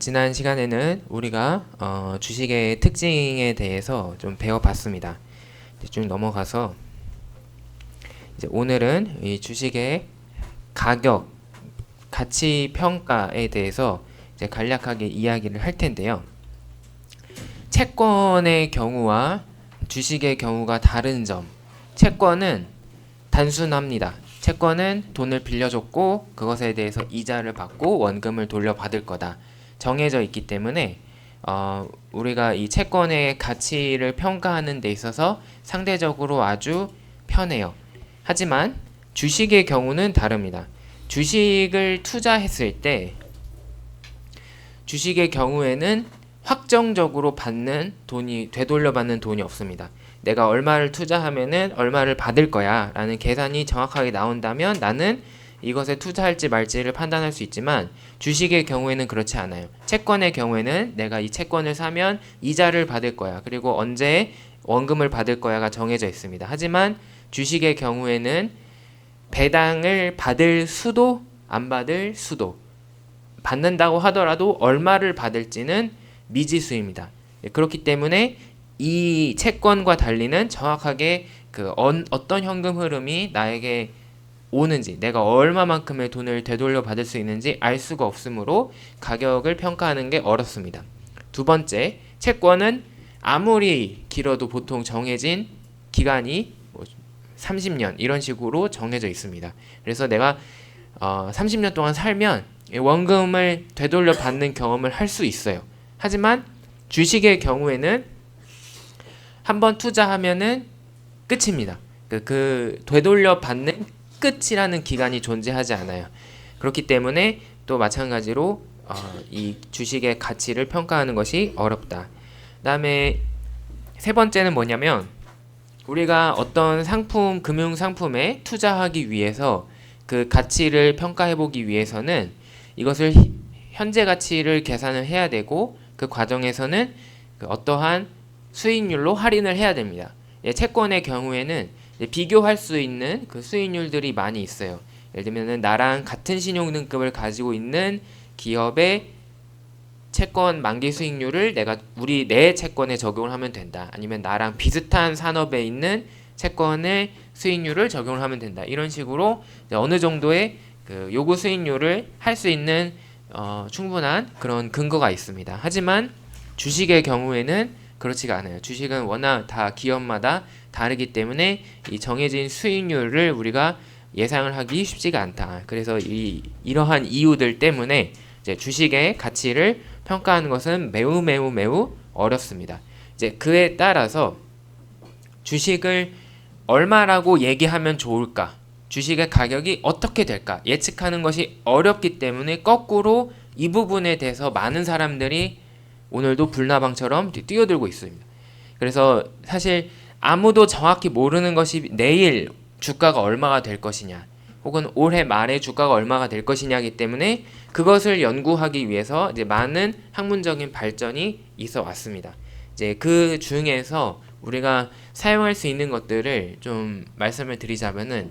지난 시간에는 우리가 주식의 특징에 대해서 좀 배워봤습니다. 이제 쭉 넘어가서 이제 오늘은 이 주식의 가격, 가치 평가에 대해서 이제 간략하게 이야기를 할 텐데요. 채권의 경우와 주식의 경우가 다른 점. 채권은 단순합니다. 채권은 돈을 빌려줬고 그것에 대해서 이자를 받고 원금을 돌려받을 거다. 정해져 있기 때문에 우리가 이 채권의 가치를 평가하는 데 있어서 상대적으로 아주 편해요. 하지만 주식의 경우는 다릅니다. 주식을 투자했을 때 주식의 경우에는 확정적으로 받는 돈이 되돌려 받는 돈이 없습니다. 내가 얼마를 투자하면은 얼마를 받을 거야 라는 계산이 정확하게 나온다면 나는 이것에 투자할지 말지를 판단할 수 있지만 주식의 경우에는 그렇지 않아요. 채권의 경우에는 내가 이 채권을 사면 이자를 받을 거야. 그리고 언제 원금을 받을 거야가 정해져 있습니다. 하지만 주식의 경우에는 배당을 받을 수도 안 받을 수도, 받는다고 하더라도 얼마를 받을지는 미지수입니다. 그렇기 때문에 이 채권과 달리는 정확하게 어떤 현금 흐름이 나에게 오는지, 내가 얼마만큼의 돈을 되돌려 받을 수 있는지 알 수가 없으므로 가격을 평가하는 게 어렵습니다. 두 번째, 채권은 아무리 길어도 보통 정해진 기간이 30년 이런 식으로 정해져 있습니다. 그래서 내가 30년 동안 살면 원금을 되돌려 받는 경험을 할 수 있어요. 하지만 주식의 경우에는 한번 투자하면은 끝입니다. 그 되돌려 받는 끝이라는 기간이 존재하지 않아요. 그렇기 때문에 또 마찬가지로 이 주식의 가치를 평가하는 것이 어렵다. 그다음에 세 번째는 뭐냐면 우리가 어떤 상품, 금융 상품에 투자하기 위해서 그 가치를 평가해 보기 위해서는 이것을 현재 가치를 계산을 해야 되고 그 과정에서는 어떠한 수익률로 할인을 해야 됩니다. 채권의 경우에는 비교할 수 있는 그 수익률들이 많이 있어요. 예를 들면 나랑 같은 신용등급을 가지고 있는 기업의 채권 만기 수익률을 내 채권에 적용을 하면 된다. 아니면 나랑 비슷한 산업에 있는 채권의 수익률을 적용을 하면 된다. 이런 식으로 어느 정도의 그 요구 수익률을 할 수 있는 충분한 그런 근거가 있습니다. 하지만 주식의 경우에는 그렇지가 않아요. 주식은 워낙 다 기업마다 다르기 때문에 이 정해진 수익률을 우리가 예상을 하기 쉽지가 않다. 그래서 이러한 이유들 때문에 이제 주식의 가치를 평가하는 것은 매우 어렵습니다. 이제 그에 따라서 주식을 얼마라고 얘기하면 좋을까? 주식의 가격이 어떻게 될까? 예측하는 것이 어렵기 때문에 거꾸로 이 부분에 대해서 많은 사람들이 오늘도 불나방처럼 뛰어들고 있습니다. 그래서 사실 아무도 정확히 모르는 것이 내일 주가가 얼마가 될 것이냐 혹은 올해 말에 주가가 얼마가 될 것이냐이기 때문에 그것을 연구하기 위해서 이제 많은 학문적인 발전이 있어 왔습니다. 이제 그 중에서 우리가 사용할 수 있는 것들을 좀 말씀을 드리자면은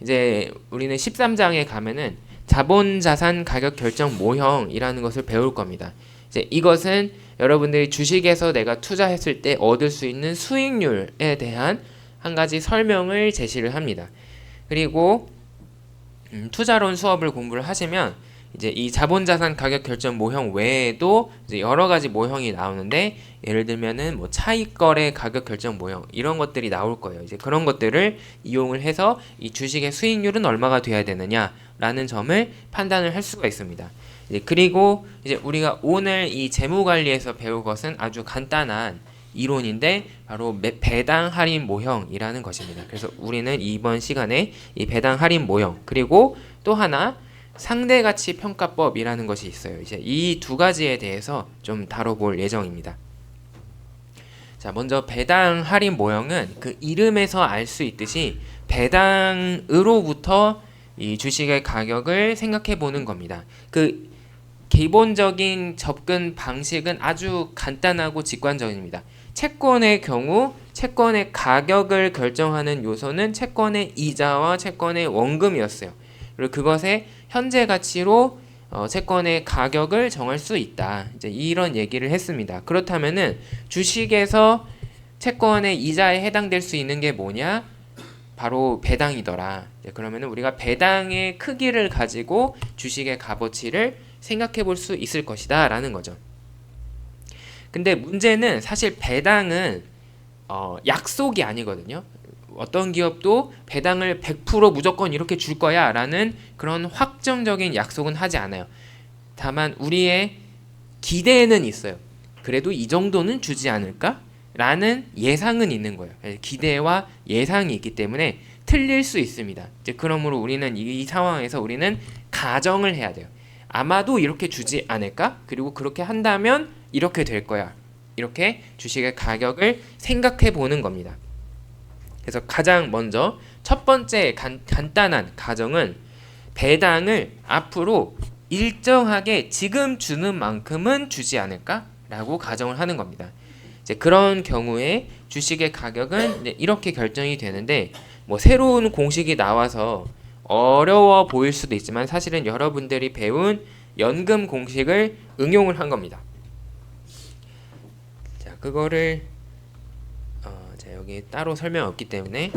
이제 우리는 13장에 가면은 자본자산 가격 결정 모형이라는 것을 배울 겁니다. 이제 이것은 여러분들이 주식에서 내가 투자했을 때 얻을 수 있는 수익률에 대한 한 가지 설명을 제시를 합니다. 그리고 투자론 수업을 공부를 하시면 이제 이 자본자산 가격 결정 모형 외에도 이제 여러 가지 모형이 나오는데 예를 들면은 뭐 차익거래 가격 결정 모형 이런 것들이 나올 거예요. 이제 그런 것들을 이용을 해서 이 주식의 수익률은 얼마가 돼야 되느냐라는 점을 판단을 할 수가 있습니다. 그리고 이제 우리가 오늘 이 재무관리에서 배울 것은 아주 간단한 이론인데 바로 배당 할인 모형이라는 것입니다. 그래서 우리는 이번 시간에 이 배당 할인 모형 그리고 또 하나 상대가치 평가법이라는 것이 있어요. 이제 이 두 가지에 대해서 좀 다뤄볼 예정입니다. 자, 먼저 배당 할인 모형은 그 이름에서 알 수 있듯이 배당으로부터 이 주식의 가격을 생각해 보는 겁니다. 그 기본적인 접근 방식은 아주 간단하고 직관적입니다. 채권의 경우 채권의 가격을 결정하는 요소는 채권의 이자와 채권의 원금이었어요. 그리고 그것의 현재 가치로 채권의 가격을 정할 수 있다. 이제 이런 얘기를 했습니다. 그렇다면은 주식에서 채권의 이자에 해당될 수 있는 게 뭐냐? 바로 배당이더라. 그러면은 우리가 배당의 크기를 가지고 주식의 값어치를 생각해 볼 수 있을 것이다 라는 거죠. 근데 문제는 사실 배당은 약속이 아니거든요. 어떤 기업도 배당을 100% 무조건 이렇게 줄 거야 라는 그런 확정적인 약속은 하지 않아요. 다만 우리의 기대는 있어요. 그래도 이 정도는 주지 않을까? 라는 예상은 있는 거예요. 기대와 예상이 있기 때문에 틀릴 수 있습니다. 이제 그러므로 우리는 이 상황에서 우리는 가정을 해야 돼요. 아마도 이렇게 주지 않을까? 그리고 그렇게 한다면 이렇게 될 거야. 이렇게 주식의 가격을 생각해 보는 겁니다. 그래서 가장 먼저 첫 번째 간단한 가정은 배당을 앞으로 일정하게 지금 주는 만큼은 주지 않을까? 라고 가정을 하는 겁니다. 이제 그런 경우에 주식의 가격은 이제 이렇게 결정이 되는데 뭐 새로운 공식이 나와서 어려워 보일 수도 있지만 사실은 여러분들이 배운 연금 공식을 응용을 한 겁니다. 자, 그거를 자, 여기 따로 설명 없기 때문에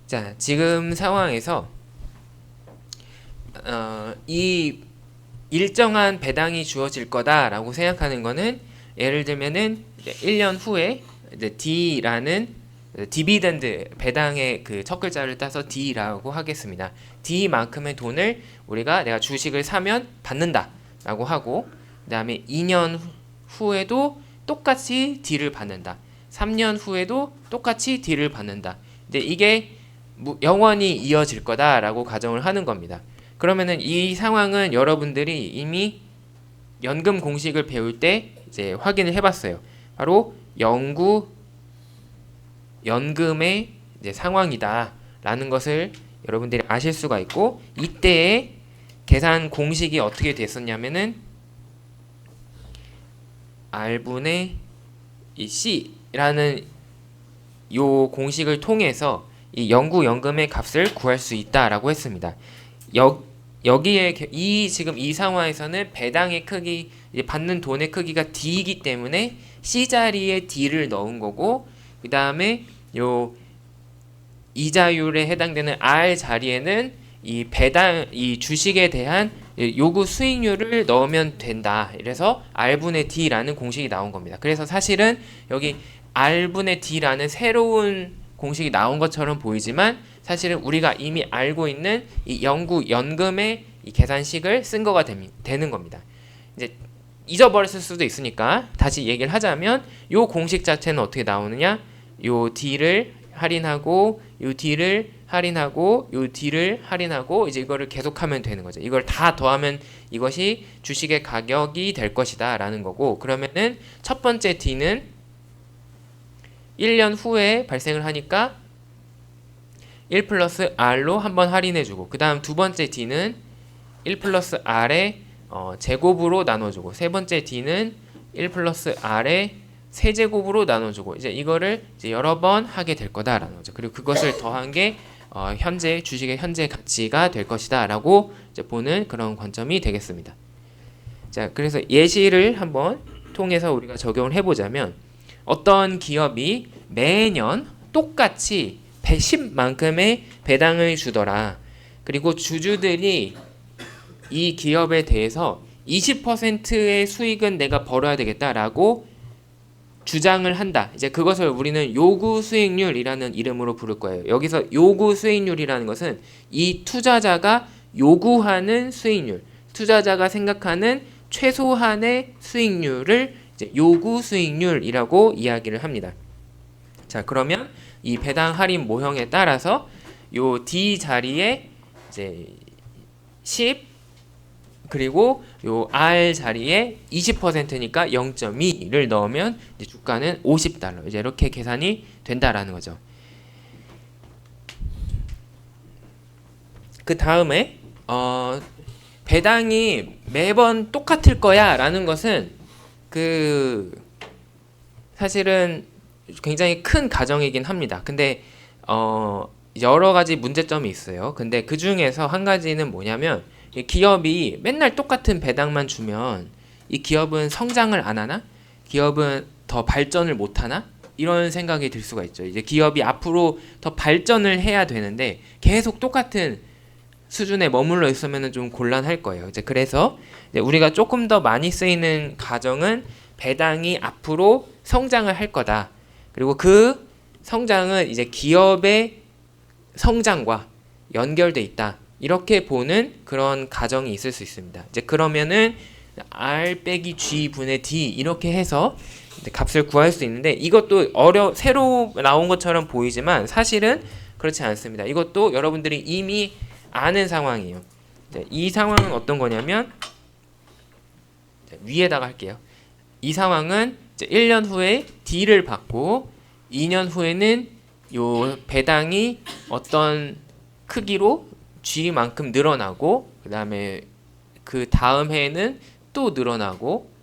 자, 지금 상황에서 이 일정한 배당이 주어질 거다라고 생각하는 거는 예를 들면은 1년 후에 이제 D라는 디비던드 배당의 그 첫 글자를 따서 D라고 하겠습니다. D만큼의 돈을 우리가 내가 주식을 사면 받는다라고 하고 그다음에 2년 후에도 똑같이 D를 받는다. 3년 후에도 똑같이 D를 받는다. 이제 이게 영원히 이어질 거다라고 가정을 하는 겁니다. 그러면은 이 상황은 여러분들이 이미 연금 공식을 배울 때 이제 확인을 해봤어요. 바로 연금의 이제 상황이다라는 것을 여러분들이 아실 수가 있고 이때의 계산 공식이 어떻게 됐었냐면은 R분의 이 C라는 요 공식을 통해서 이 연금의 값을 구할 수 있다라고 했습니다. 여기에 지금 이 상황에서는 배당의 크기, 받는 돈의 크기가 D이기 때문에 C 자리에 D를 넣은 거고 그 다음에 요 이자율에 해당되는 R 자리에는 이 주식에 대한 요구 수익률을 넣으면 된다. 그래서 R분의 D라는 공식이 나온 겁니다. 그래서 사실은 여기 R분의 D라는 새로운 공식이 나온 것처럼 보이지만 사실은 우리가 이미 알고 있는 이 연금의 이 계산식을 쓴 거가 되는 겁니다. 이제 잊어버렸을 수도 있으니까 다시 얘기를 하자면 요 공식 자체는 어떻게 나오느냐? 요 D를 할인하고 요 D를 할인하고 요 D를 할인하고 이제 이거를 계속하면 되는 거죠. 이걸 다 더하면 이것이 주식의 가격이 될 것이다 라는 거고 그러면은 첫 번째 D는 1년 후에 발생을 하니까 1 플러스 R로 한번 할인해주고 그 다음 두 번째 D는 1 플러스 R의 제곱으로 나눠주고 세 번째 D는 1 플러스 R의 세제곱으로 나눠주고 이제 이거를 이제 여러 번 하게 될 거다라는 거죠. 그리고 그것을 더한 게 현재 주식의 현재 가치가 될 것이다라고 이제 보는 그런 관점이 되겠습니다. 자, 그래서 예시를 한번 통해서 우리가 적용을 해보자면 어떤 기업이 매년 똑같이 110만큼의 배당을 주더라. 그리고 주주들이 이 기업에 대해서 20%의 수익은 내가 벌어야 되겠다라고 주장을 한다. 이제 그것을 우리는 요구 수익률이라는 이름으로 부를 거예요. 여기서 요구 수익률이라는 것은 이 투자자가 요구하는 수익률, 투자자가 생각하는 최소한의 수익률을 이제 요구 수익률이라고 이야기를 합니다. 자, 그러면 이 배당 할인 모형에 따라서 요 D 자리에 이제 10 그리고 요 R 자리에 20%니까 0.2를 넣으면 이제 주가는 $50 이제 이렇게 계산이 된다라는 거죠. 그 다음에 배당이 매번 똑같을 거야 라는 것은 사실은 굉장히 큰 가정이긴 합니다. 근데 여러 가지 문제점이 있어요. 근데 그 중에서 한 가지는 뭐냐면, 이 기업이 맨날 똑같은 배당만 주면 이 기업은 성장을 안 하나? 기업은 더 발전을 못 하나? 이런 생각이 들 수가 있죠. 이제 기업이 앞으로 더 발전을 해야 되는데 계속 똑같은 수준에 머물러 있으면 좀 곤란할 거예요. 이제 그래서 이제 우리가 조금 더 많이 쓰이는 가정은 배당이 앞으로 성장을 할 거다. 그리고 그 성장은 이제 기업의 성장과 연결돼 있다. 이렇게 보는 그런 가정이 있을 수 있습니다. 이제 그러면은 R 빼기 G 분의 D 이렇게 해서 값을 구할 수 있는데, 이것도 새로 나온 것처럼 보이지만 사실은 그렇지 않습니다. 이것도 여러분들이 이미 아는 상황이에요. 이 상황은 어떤 거냐면, 위에다가 할게요. 이 상황은 1년 후에 D를 받고 2년 후에는 요 배당이 어떤 크기로 G만큼 늘어나고, 그 다음에 그 다음 해에는 또 늘어나고,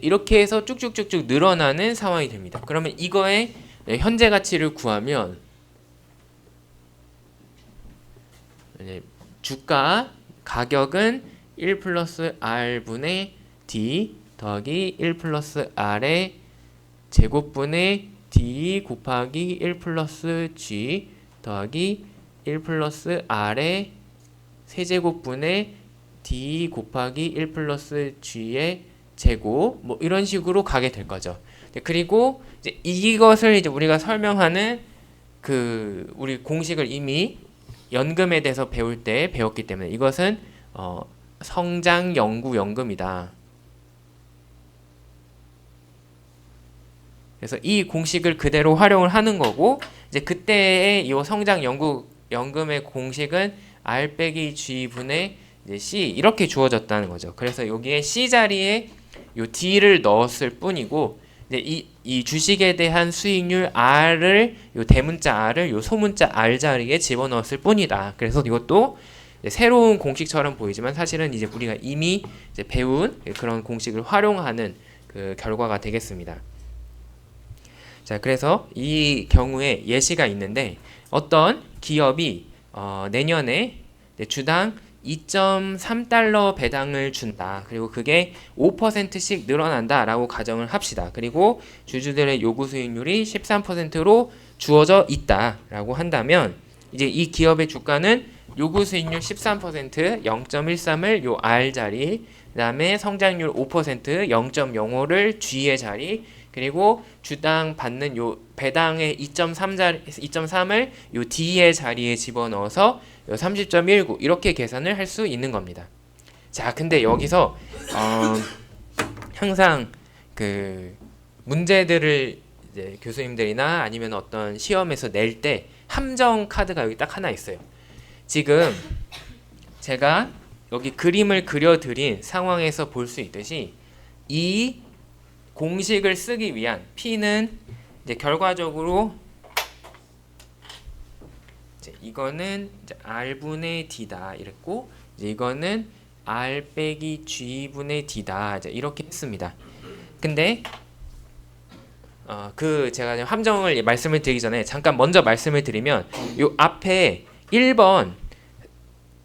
이렇게 해서 쭉쭉쭉쭉 늘어나는 상황이 됩니다. 그러면 이거의 현재 가치를 구하면 주가 가격은 1 플러스 R분의 D 더하기 1 플러스 R의 제곱분의 D 곱하기 1 플러스 G 더하기 1 플러스 R의 세제곱분의 D 곱하기 1 플러스 G의 제곱, 뭐 이런 식으로 가게 될 거죠. 그리고 이제 이것을 이제 우리가 설명하는 우리 공식을 이미 연금에 대해서 배울 때 배웠기 때문에 이것은 성장 연구 연금이다. 그래서 이 공식을 그대로 활용을 하는 거고, 이제 그때의 이 성장 연구 연금의 공식은 R 빼기 G 분의 C 이렇게 주어졌다는 거죠. 그래서 여기에 C 자리에 요 D를 넣었을 뿐이고, 이제 이 주식에 대한 수익률 R을, 요 대문자 R을 요 소문자 R 자리에 집어넣었을 뿐이다. 그래서 이것도 새로운 공식처럼 보이지만 사실은 이제 우리가 이미 이제 배운 그런 공식을 활용하는 그 결과가 되겠습니다. 자, 그래서 이 경우에 예시가 있는데, 어떤 기업이 내년에 주당 2.3달러 배당을 준다. 그리고 그게 5%씩 늘어난다 라고 가정을 합시다. 그리고 주주들의 요구 수익률이 13%로 주어져 있다 라고 한다면, 이제 이 기업의 주가는 요구 수익률 13%, 0.13을 요 R 자리, 그 다음에 성장률 5%, 0.05를 G의 자리, 그리고 주당 받는 요 배당의 2.3을 요 D의 자리에 집어넣어서 30.19 이렇게 계산을 할 수 있는 겁니다. 자, 근데 여기서 항상 그 문제들을 이제 교수님들이나 아니면 어떤 시험에서 낼 때 함정 카드가 여기 딱 하나 있어요. 지금 제가 여기 그림을 그려드린 상황에서 볼 수 있듯이 이 공식을 쓰기 위한 P는 이제 결과적으로 이거는 이제 R분의 D다 이랬고, 이제 이거는 R 빼기 G분의 D다 이제 이렇게 했습니다. 근데 제가 함정을 말씀을 드리기 전에 잠깐 먼저 말씀을 드리면, 요 앞에 1번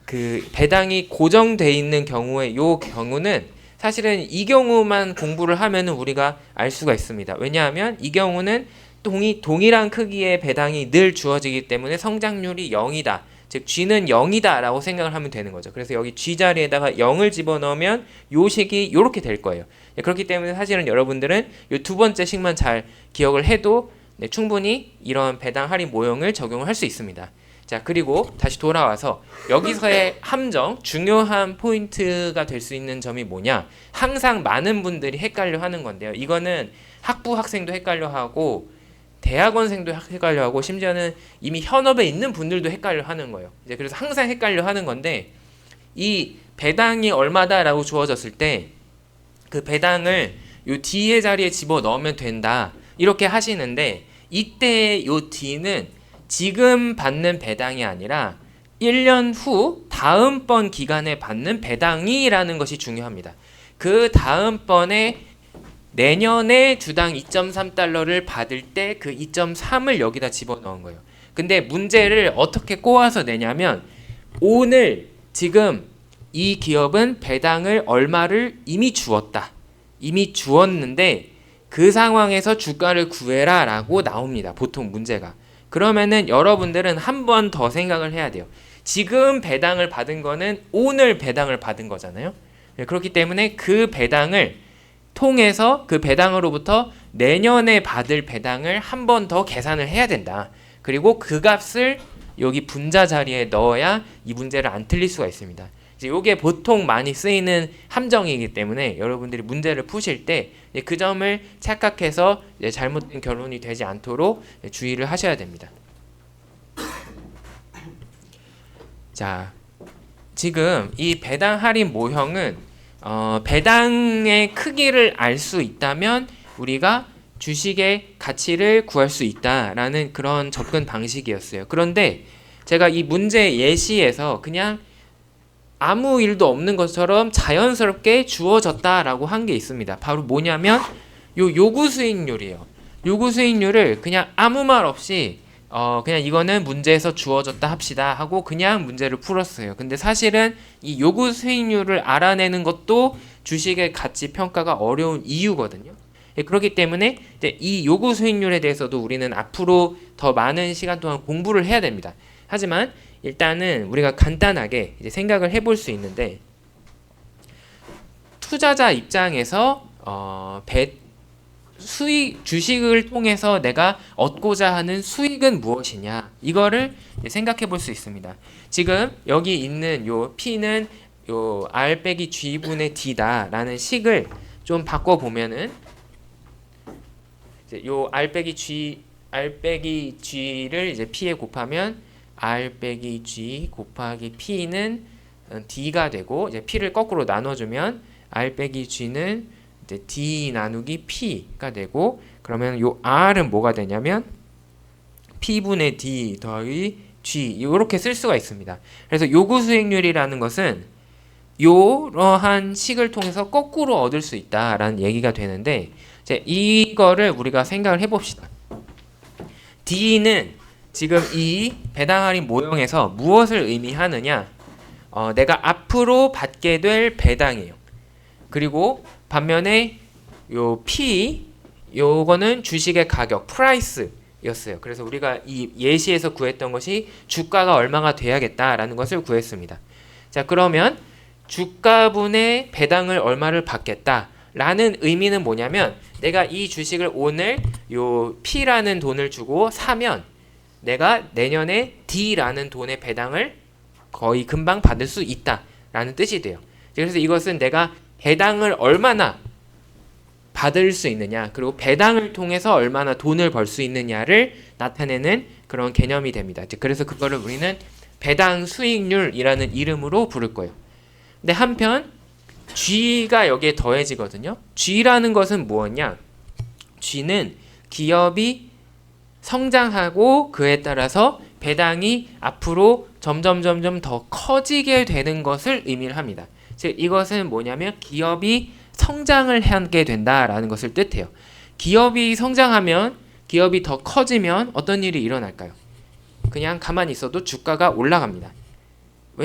그 배당이 고정돼 있는 경우에 요 경우는 사실은 이 경우만 공부를 하면 우리가 알 수가 있습니다. 왜냐하면 이 경우는 동일한 크기의 배당이 늘 주어지기 때문에 성장률이 0이다. 즉 G는 0이다 라고 생각을 하면 되는 거죠. 그래서 여기 G 자리에다가 0을 집어넣으면 요 식이 이렇게 될 거예요. 그렇기 때문에 사실은 여러분들은 요 두 번째 식만 잘 기억을 해도 충분히 이런 배당 할인 모형을 적용을 할 수 있습니다. 자, 그리고 다시 돌아와서 여기서의 함정, 중요한 포인트가 될 수 있는 점이 뭐냐, 항상 많은 분들이 헷갈려 하는 건데요. 이거는 학부 학생도 헷갈려 하고 대학원생도 헷갈려 하고 심지어는 이미 현업에 있는 분들도 헷갈려 하는 거예요. 이제 그래서 항상 헷갈려 하는 건데, 이 배당이 얼마다라고 주어졌을 때 그 배당을 요 D의 자리에 집어 넣으면 된다 이렇게 하시는데, 이때 요 D는 지금 받는 배당이 아니라 1년 후 다음번 기간에 받는 배당이라는 것이 중요합니다. 그 다음번에 내년에 주당 2.3달러를 받을 때 그 2.3을 여기다 집어넣은 거예요. 근데 문제를 어떻게 꼬아서 내냐면 오늘 지금 이 기업은 배당을 얼마를 이미 주었다. 이미 주었는데 그 상황에서 주가를 구해라 라고 나옵니다. 보통 문제가. 그러면은 여러분들은 한 번 더 생각을 해야 돼요. 지금 배당을 받은 거는 오늘 배당을 받은 거잖아요. 그렇기 때문에 그 배당을 통해서 그 배당으로부터 내년에 받을 배당을 한 번 더 계산을 해야 된다. 그리고 그 값을 여기 분자 자리에 넣어야 이 문제를 안 틀릴 수가 있습니다. 이게 보통 많이 쓰이는 함정이기 때문에 여러분들이 문제를 푸실 때 그 점을 착각해서 잘못된 결론이 되지 않도록 주의를 하셔야 됩니다. 자, 지금 이 배당 할인 모형은 배당의 크기를 알 수 있다면 우리가 주식의 가치를 구할 수 있다라는 그런 접근 방식이었어요. 그런데 제가 이 문제 예시에서 그냥 아무 일도 없는 것처럼 자연스럽게 주어졌다라고 한 게 있습니다. 바로 뭐냐면 요구 수익률이에요. 요구 수익률을 그냥 아무 말 없이 그냥 이거는 문제에서 주어졌다 합시다 하고 그냥 문제를 풀었어요. 근데 사실은 이 요구 수익률을 알아내는 것도 주식의 가치 평가가 어려운 이유거든요. 그렇기 때문에 이제 이 요구 수익률에 대해서도 우리는 앞으로 더 많은 시간 동안 공부를 해야 됩니다. 하지만 일단은 우리가 간단하게 이제 생각을 해볼 수 있는데 투자자 입장에서 주식을 통해서 내가 얻고자 하는 수익은 무엇이냐 이거를 생각해 볼 수 있습니다. 지금 여기 있는 요 P는 요 R 빼기 G분의 D다라는 식을 좀 바꿔 보면은 요 R 빼기 G를 이제 P에 곱하면 R 빼기 G 곱하기 P는 D가 되고 이제 P를 거꾸로 나눠주면 R 빼기 G는 이제 D 나누기 P가 되고 그러면 요 R은 뭐가 되냐면 P분의 D 더하기 G 이렇게 쓸 수가 있습니다. 그래서 요구 수익률이라는 것은 이러한 식을 통해서 거꾸로 얻을 수 있다라는 얘기가 되는데 이제 이거를 우리가 생각을 해봅시다. D는 지금 이 배당 할인 모형에서 무엇을 의미하느냐? 내가 앞으로 받게 될 배당이에요. 그리고 반면에 요 P 요거는 주식의 가격, 프라이스였어요. 그래서 우리가 이 예시에서 구했던 것이 주가가 얼마가 돼야겠다라는 것을 구했습니다. 자, 그러면 주가분의 배당을 얼마를 받겠다라는 의미는 뭐냐면 내가 이 주식을 오늘 요 P라는 돈을 주고 사면 내가 내년에 D라는 돈의 배당을 거의 금방 받을 수 있다라는 뜻이 돼요. 그래서 이것은 내가 배당을 얼마나 받을 수 있느냐 그리고 배당을 통해서 얼마나 돈을 벌 수 있느냐를 나타내는 그런 개념이 됩니다. 그래서 그거를 우리는 배당 수익률이라는 이름으로 부를 거예요. 근데 한편 G가 여기에 더해지거든요. G라는 것은 무엇냐? G는 기업이 성장하고 그에 따라서 배당이 앞으로 점점 더 커지게 되는 것을 의미를 합니다. 즉 이것은 뭐냐면 기업이 성장을 하게 된다라는 것을 뜻해요. 기업이 성장하면 기업이 더 커지면 어떤 일이 일어날까요? 그냥 가만히 있어도 주가가 올라갑니다.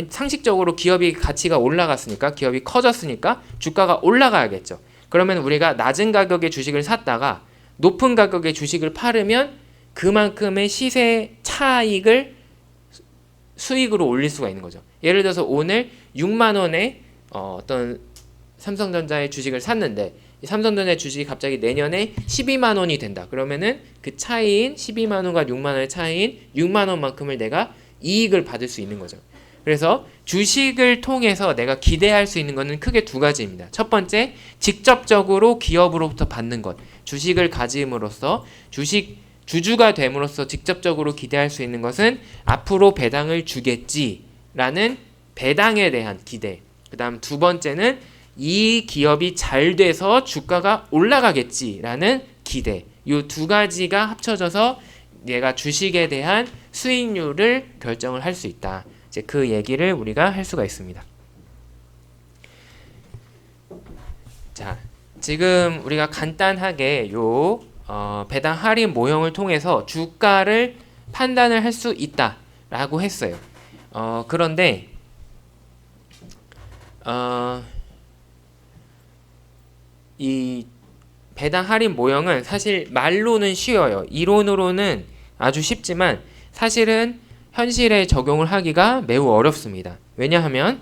상식적으로 기업이 가치가 올라갔으니까 기업이 커졌으니까 주가가 올라가야겠죠. 그러면 우리가 낮은 가격의 주식을 샀다가 높은 가격의 주식을 팔으면 그만큼의 시세 차익을 수익으로 올릴 수가 있는 거죠. 예를 들어서 오늘 6만 원에 어떤 삼성전자의 주식을 샀는데 삼성전자의 주식이 갑자기 내년에 12만 원이 된다. 그러면은 그 차이인 12만 원과 6만 원의 차이인 6만 원만큼을 내가 이익을 받을 수 있는 거죠. 그래서 주식을 통해서 내가 기대할 수 있는 것은 크게 두 가지입니다. 첫 번째, 직접적으로 기업으로부터 받는 것. 주식을 가짐으로써 주주가 됨으로써 직접적으로 기대할 수 있는 것은 앞으로 배당을 주겠지라는 배당에 대한 기대. 그 다음 두 번째는 이 기업이 잘 돼서 주가가 올라가겠지라는 기대. 이 두 가지가 합쳐져서 내가 주식에 대한 수익률을 결정을 할 수 있다. 이제 그 얘기를 우리가 할 수가 있습니다. 자, 지금 우리가 간단하게 요 배당 할인 모형을 통해서 주가를 판단을 할 수 있다라고 했어요. 그런데 이 배당 할인 모형은 사실 말로는 쉬워요. 이론으로는 아주 쉽지만 사실은 현실에 적용을 하기가 매우 어렵습니다. 왜냐하면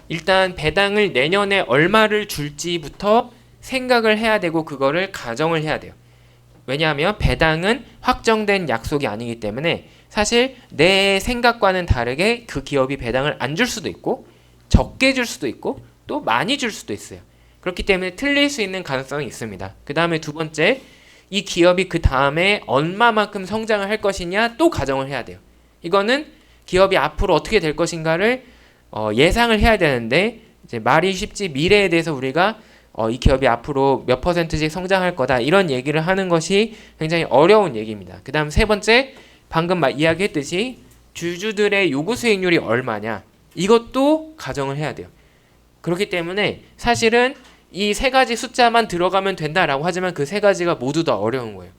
일단 배당을 내년에 얼마를 줄지부터 생각을 해야 되고 그거를 가정을 해야 돼요. 왜냐하면 배당은 확정된 약속이 아니기 때문에 사실 내 생각과는 다르게 그 기업이 배당을 안 줄 수도 있고 적게 줄 수도 있고 또 많이 줄 수도 있어요. 그렇기 때문에 틀릴 수 있는 가능성이 있습니다. 그 다음에 두 번째, 이 기업이 그 다음에 얼마만큼 성장을 할 것이냐 또 가정을 해야 돼요. 이거는 기업이 앞으로 어떻게 될 것인가를 예상을 해야 되는데 이제 말이 쉽지 미래에 대해서 우리가 이 기업이 앞으로 몇 %씩 성장할 거다 이런 얘기를 하는 것이 굉장히 어려운 얘기입니다. 그 다음 세 번째, 방금 이야기했듯이 주주들의 요구 수익률이 얼마냐 이것도 가정을 해야 돼요. 그렇기 때문에 사실은 이 세 가지 숫자만 들어가면 된다라고 하지만 그 세 가지가 모두 다 어려운 거예요.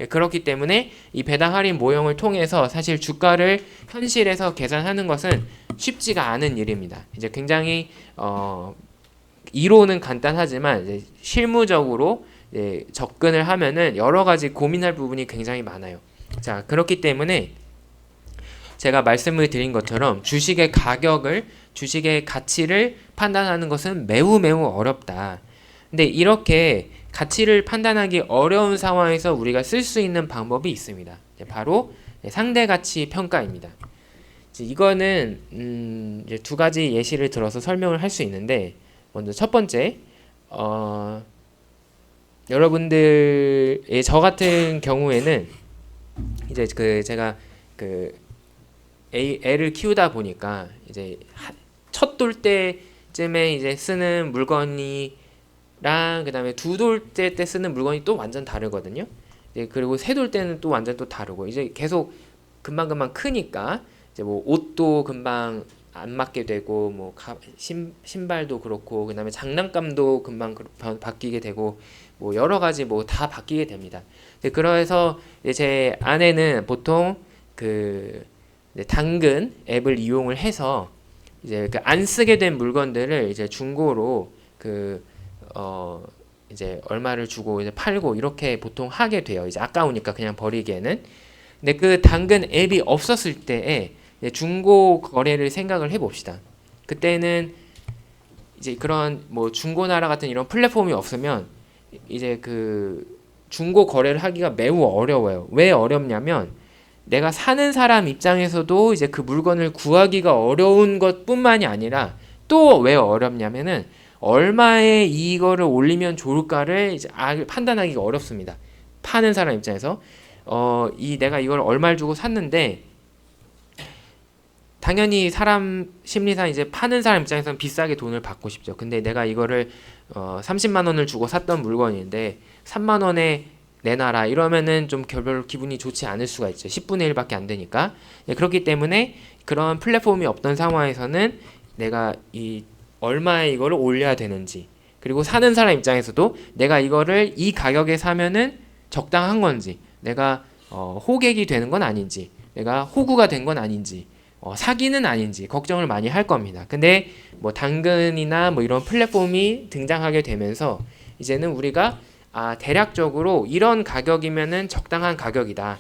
그렇기 때문에 이 배당 할인 모형을 통해서 사실 주가를 현실에서 계산하는 것은 쉽지가 않은 일입니다. 이제 굉장히 이론은 간단하지만 이제 실무적으로 이제 접근을 하면은 여러 가지 고민할 부분이 굉장히 많아요. 자, 그렇기 때문에 제가 말씀을 드린 것처럼 주식의 가치를 판단하는 것은 매우 어렵다. 근데 이렇게 가치를 판단하기 어려운 상황에서 우리가 쓸 수 있는 방법이 있습니다. 바로 상대가치 평가입니다. 이거는 이제 두 가지 예시를 들어서 설명을 할 수 있는데, 먼저 첫 번째, 여러분들의 저 같은 경우에는 이제 제가 애를 키우다 보니까 이제 첫 돌 때쯤에 이제 쓰는 물건이랑 그다음에 두 돌째 때 쓰는 물건이 또 완전 다르거든요. 이제 그리고 세 돌 때는 또 완전 또 다르고 이제 계속 금방 크니까 이제 뭐 옷도 금방 안 맞게 되고 뭐 신발도 그렇고 그다음에 장난감도 금방 바뀌게 되고 뭐 여러 가지 뭐 다 바뀌게 됩니다. 그래서 제 아내는 보통 당근 앱을 이용을 해서 이제 안 쓰게 된 물건들을 이제 중고로 이제 얼마를 주고 이제 팔고 이렇게 보통 하게 돼요. 이제 아까우니까 그냥 버리기에는. 근데 그 당근 앱이 없었을 때에 중고 거래를 생각을 해봅시다. 그때는 이제 그런 뭐 중고나라 같은 이런 플랫폼이 없으면 이제 중고 거래를 하기가 매우 어려워요. 왜 어렵냐면 내가 사는 사람 입장에서도 이제 그 물건을 구하기가 어려운 것뿐만이 아니라 또 왜 어렵냐면은 얼마에 이거를 올리면 좋을까를 이제 판단하기가 어렵습니다. 파는 사람 입장에서 내가 이걸 얼마를 주고 샀는데 당연히 사람 심리상 이제 파는 사람 입장에서는 비싸게 돈을 받고 싶죠. 근데 내가 이거를 30만 원을 주고 샀던 물건인데 3만 원에 내놔라 이러면은 좀 별로 기분이 좋지 않을 수가 있죠. 10분의 1밖에 안 되니까. 그렇기 때문에 그런 플랫폼이 없던 상황에서는 내가 얼마에 이거를 올려야 되는지, 그리고 사는 사람 입장에서도 내가 이거를 이 가격에 사면은 적당한 건지, 내가 호객이 되는 건 아닌지, 내가 호구가 된 건 아닌지, 사기는 아닌지 걱정을 많이 할 겁니다. 근데 뭐 당근이나 뭐 이런 플랫폼이 등장하게 되면서 이제는 우리가 대략적으로 이런 가격이면은 적당한 가격이다.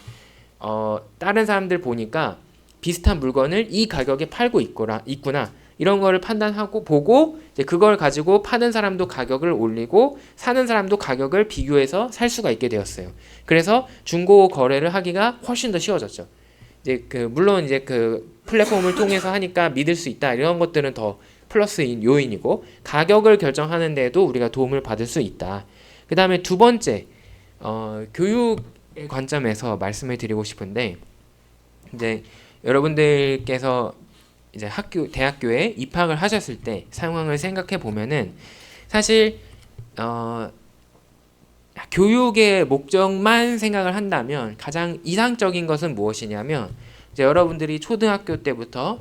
다른 사람들 보니까 비슷한 물건을 이 가격에 팔고 있구나. 이런 거를 판단하고 보고 이제 그걸 가지고 파는 사람도 가격을 올리고 사는 사람도 가격을 비교해서 살 수가 있게 되었어요. 그래서 중고 거래를 하기가 훨씬 더 쉬워졌죠. 이제 물론 이제 플랫폼을 통해서 하니까 믿을 수 있다. 이런 것들은 더 플러스인 요인이고 가격을 결정하는 데도 우리가 도움을 받을 수 있다. 그 다음에 두 번째, 교육의 관점에서 말씀을 드리고 싶은데, 이제 여러분들께서 이제 대학교에 입학을 하셨을 때 상황을 생각해 보면은 사실, 교육의 목적만 생각을 한다면 가장 이상적인 것은 무엇이냐면, 이제 여러분들이 초등학교 때부터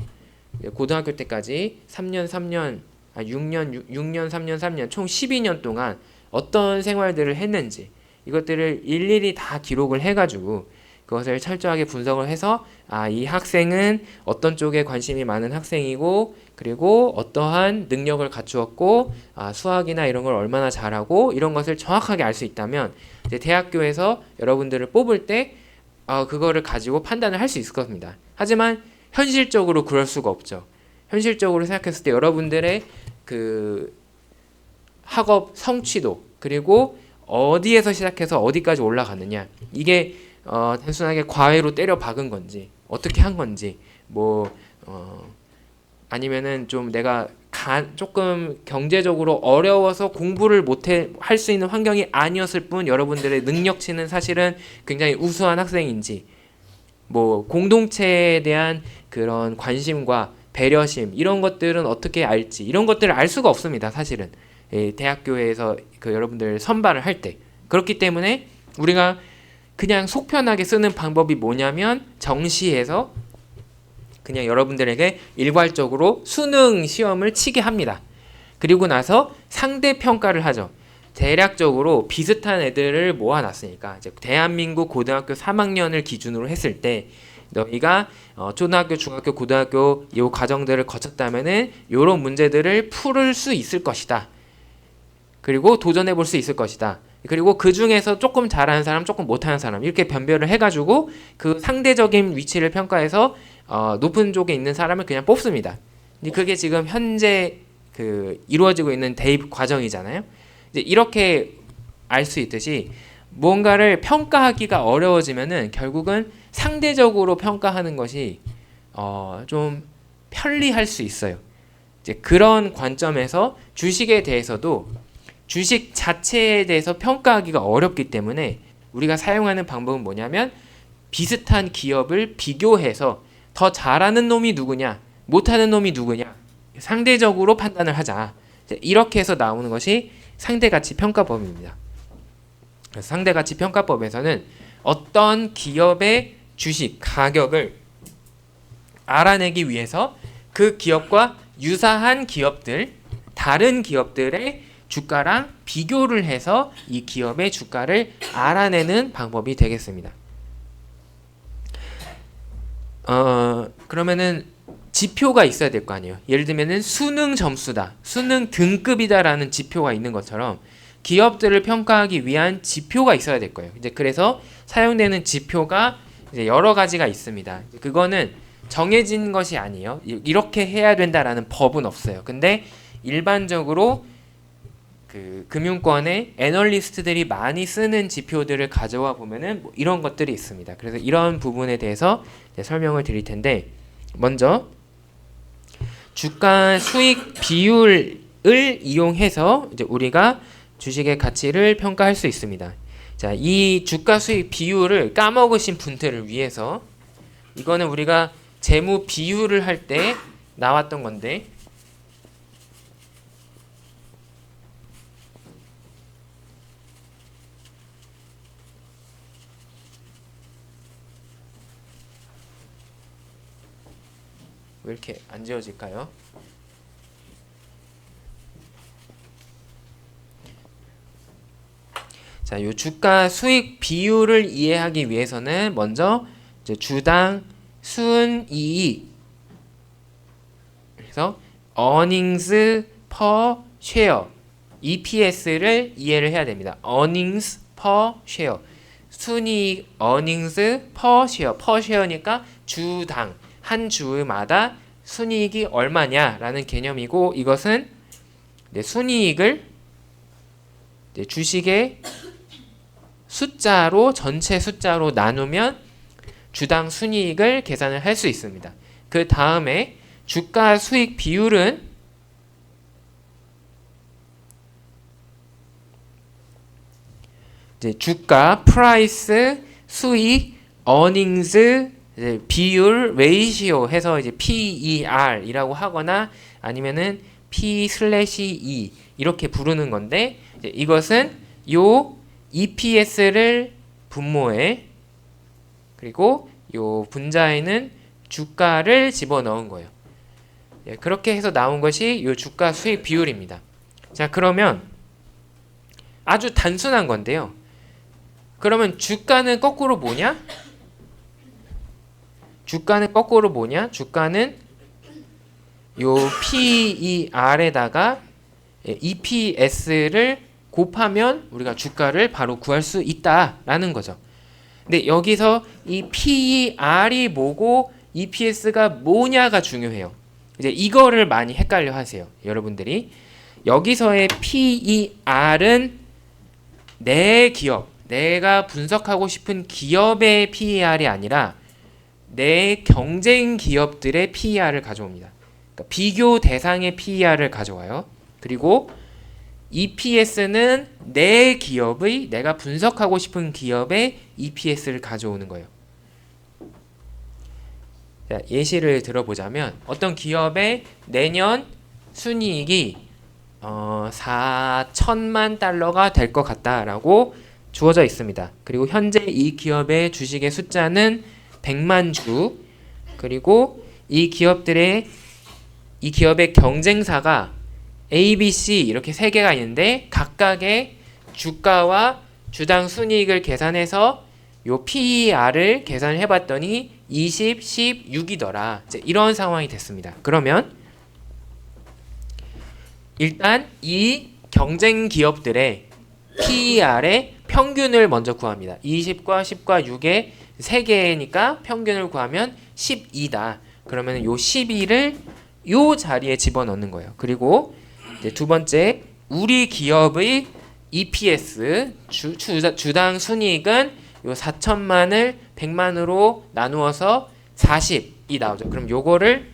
고등학교 때까지 3년 3년 6년 3년 3년 총 12년 동안 어떤 생활들을 했는지 이것들을 일일이 다 기록을 해가지고 그것을 철저하게 분석을 해서 이 학생은 어떤 쪽에 관심이 많은 학생이고 그리고 어떠한 능력을 갖추었고 수학이나 이런 걸 얼마나 잘하고 이런 것을 정확하게 알 수 있다면 이제 대학교에서 여러분들을 뽑을 때 그거를 가지고 판단을 할 수 있을 겁니다. 하지만 현실적으로 그럴 수가 없죠. 현실적으로 생각했을 때 여러분들의 그 학업 성취도 그리고 어디에서 시작해서 어디까지 올라가느냐 이게 단순하게 과외로 때려 박은 건지 어떻게 한 건지 아니면은 좀 내가 조금 경제적으로 어려워서 공부를 못해 할 수 있는 환경이 아니었을 뿐 여러분들의 능력치는 사실은 굉장히 우수한 학생인지 공동체에 대한 그런 관심과 배려심 이런 것들은 어떻게 알지 이런 것들을 알 수가 없습니다. 사실은 대학교에서 여러분들 선발을 할 때 그렇기 때문에 우리가 그냥 속편하게 쓰는 방법이 뭐냐면 정시에서 그냥 여러분들에게 일괄적으로 수능 시험을 치게 합니다. 그리고 나서 상대 평가를 하죠. 대략적으로 비슷한 애들을 모아놨으니까 이제 대한민국 고등학교 3학년을 기준으로 했을 때 너희가 초등학교, 중학교, 고등학교 이 과정들을 거쳤다면은 이런 문제들을 풀을 수 있을 것이다. 그리고 도전해 볼 수 있을 것이다. 그리고 그 중에서 조금 잘하는 사람, 조금 못하는 사람 이렇게 변별을 해가지고 그 상대적인 위치를 평가해서 높은 쪽에 있는 사람을 그냥 뽑습니다. 그게 지금 현재 이루어지고 있는 대입 과정이잖아요. 이제 이렇게 알 수 있듯이 무언가를 평가하기가 어려워지면은 결국은 상대적으로 평가하는 것이 좀 편리할 수 있어요. 이제 그런 관점에서 주식에 대해서도 주식 자체에 대해서 평가하기가 어렵기 때문에 우리가 사용하는 방법은 뭐냐면 비슷한 기업을 비교해서 더 잘하는 놈이 누구냐, 못하는 놈이 누구냐 상대적으로 판단을 하자. 이렇게 해서 나오는 것이 상대가치 평가법입니다. 그래서 상대가치 평가법에서는 어떤 기업의 주식 가격을 알아내기 위해서 그 기업과 유사한 기업들, 다른 기업들의 주가랑 비교를 해서 이 기업의 주가를 알아내는 방법이 되겠습니다. 그러면은 지표가 있어야 될 거 아니에요. 예를 들면은 수능 점수다, 수능 등급이다라는 지표가 있는 것처럼 기업들을 평가하기 위한 지표가 있어야 될 거예요. 이제 그래서 사용되는 지표가 이제 여러 가지가 있습니다. 그거는 정해진 것이 아니에요. 이렇게 해야 된다라는 법은 없어요. 근데 일반적으로 금융권의 애널리스트들이 많이 쓰는 지표들을 가져와 보면은 이런 것들이 있습니다. 그래서 이런 부분에 대해서 설명을 드릴 텐데 먼저 주가 수익 비율을 이용해서 이제 우리가 주식의 가치를 평가할 수 있습니다. 자, 이 주가 수익 비율을 까먹으신 분들을 위해서 이거는 우리가 재무 비율을 할 때 나왔던 건데 왜 이렇게 안 지워질까요? 자, 이 주가 수익 비율을 이해하기 위해서는 먼저 이제 주당 순이익 그래서 earnings per share EPS를 이해를 해야 됩니다. earnings per share 순이익 earnings per share니까 주당 한 주마다 순이익이 얼마냐라는 개념이고 이것은 순이익을 주식의 숫자로 전체 숫자로 나누면 주당 순이익을 계산을 할 수 있습니다. 그 다음에 주가 수익 비율은 이제 주가 프라이스 수익 earnings 비율 레이시오 해서 이제 PER이라고 하거나 아니면은 P/E 이렇게 부르는 건데 이것은 요 EPS를 분모에 그리고 요 분자에는 주가를 집어넣은 거예요. 예, 그렇게 해서 나온 것이 이 주가 수익 비율입니다. 자, 그러면 아주 단순한 건데요. 그러면 주가는 거꾸로 뭐냐? 주가는 거꾸로 뭐냐? 주가는 요 PER에다가 EPS를 곱하면 우리가 주가를 바로 구할 수 있다라는 거죠. 근데 여기서 이 PER이 뭐고 EPS가 뭐냐가 중요해요. 이제 이거를 많이 헷갈려 하세요. 여러분들이. 여기서의 PER은 내 기업, 내가 분석하고 싶은 기업의 PER이 아니라 내 경쟁 기업들의 PER을 가져옵니다. 그러니까 비교 대상의 PER을 가져와요. 그리고 EPS는 내 기업의, 내가 분석하고 싶은 기업의 EPS를 가져오는 거예요. 자, 예시를 들어보자면 어떤 기업의 내년 순이익이 4천만 달러가 될 것 같다라고 주어져 있습니다. 그리고 현재 이 기업의 주식의 숫자는 100만 주, 그리고 이 기업의 경쟁사가 A, B, C 이렇게 세 개가 있는데 각각의 주가와 주당 순이익을 계산해서 요 PER을 계산을 해봤더니 20, 10, 6이더라. 이런 상황이 됐습니다. 그러면 일단 이 경쟁 기업들의 PER의 평균을 먼저 구합니다. 20과 10과 6의 3개니까 평균을 구하면 12다. 그러면 요 12를 요 자리에 집어넣는 거예요. 그리고 이제 두 번째, 우리 기업의 EPS 주당 순이익은 요 4천만을 100만으로 나누어서 40이 나오죠. 그럼 요거를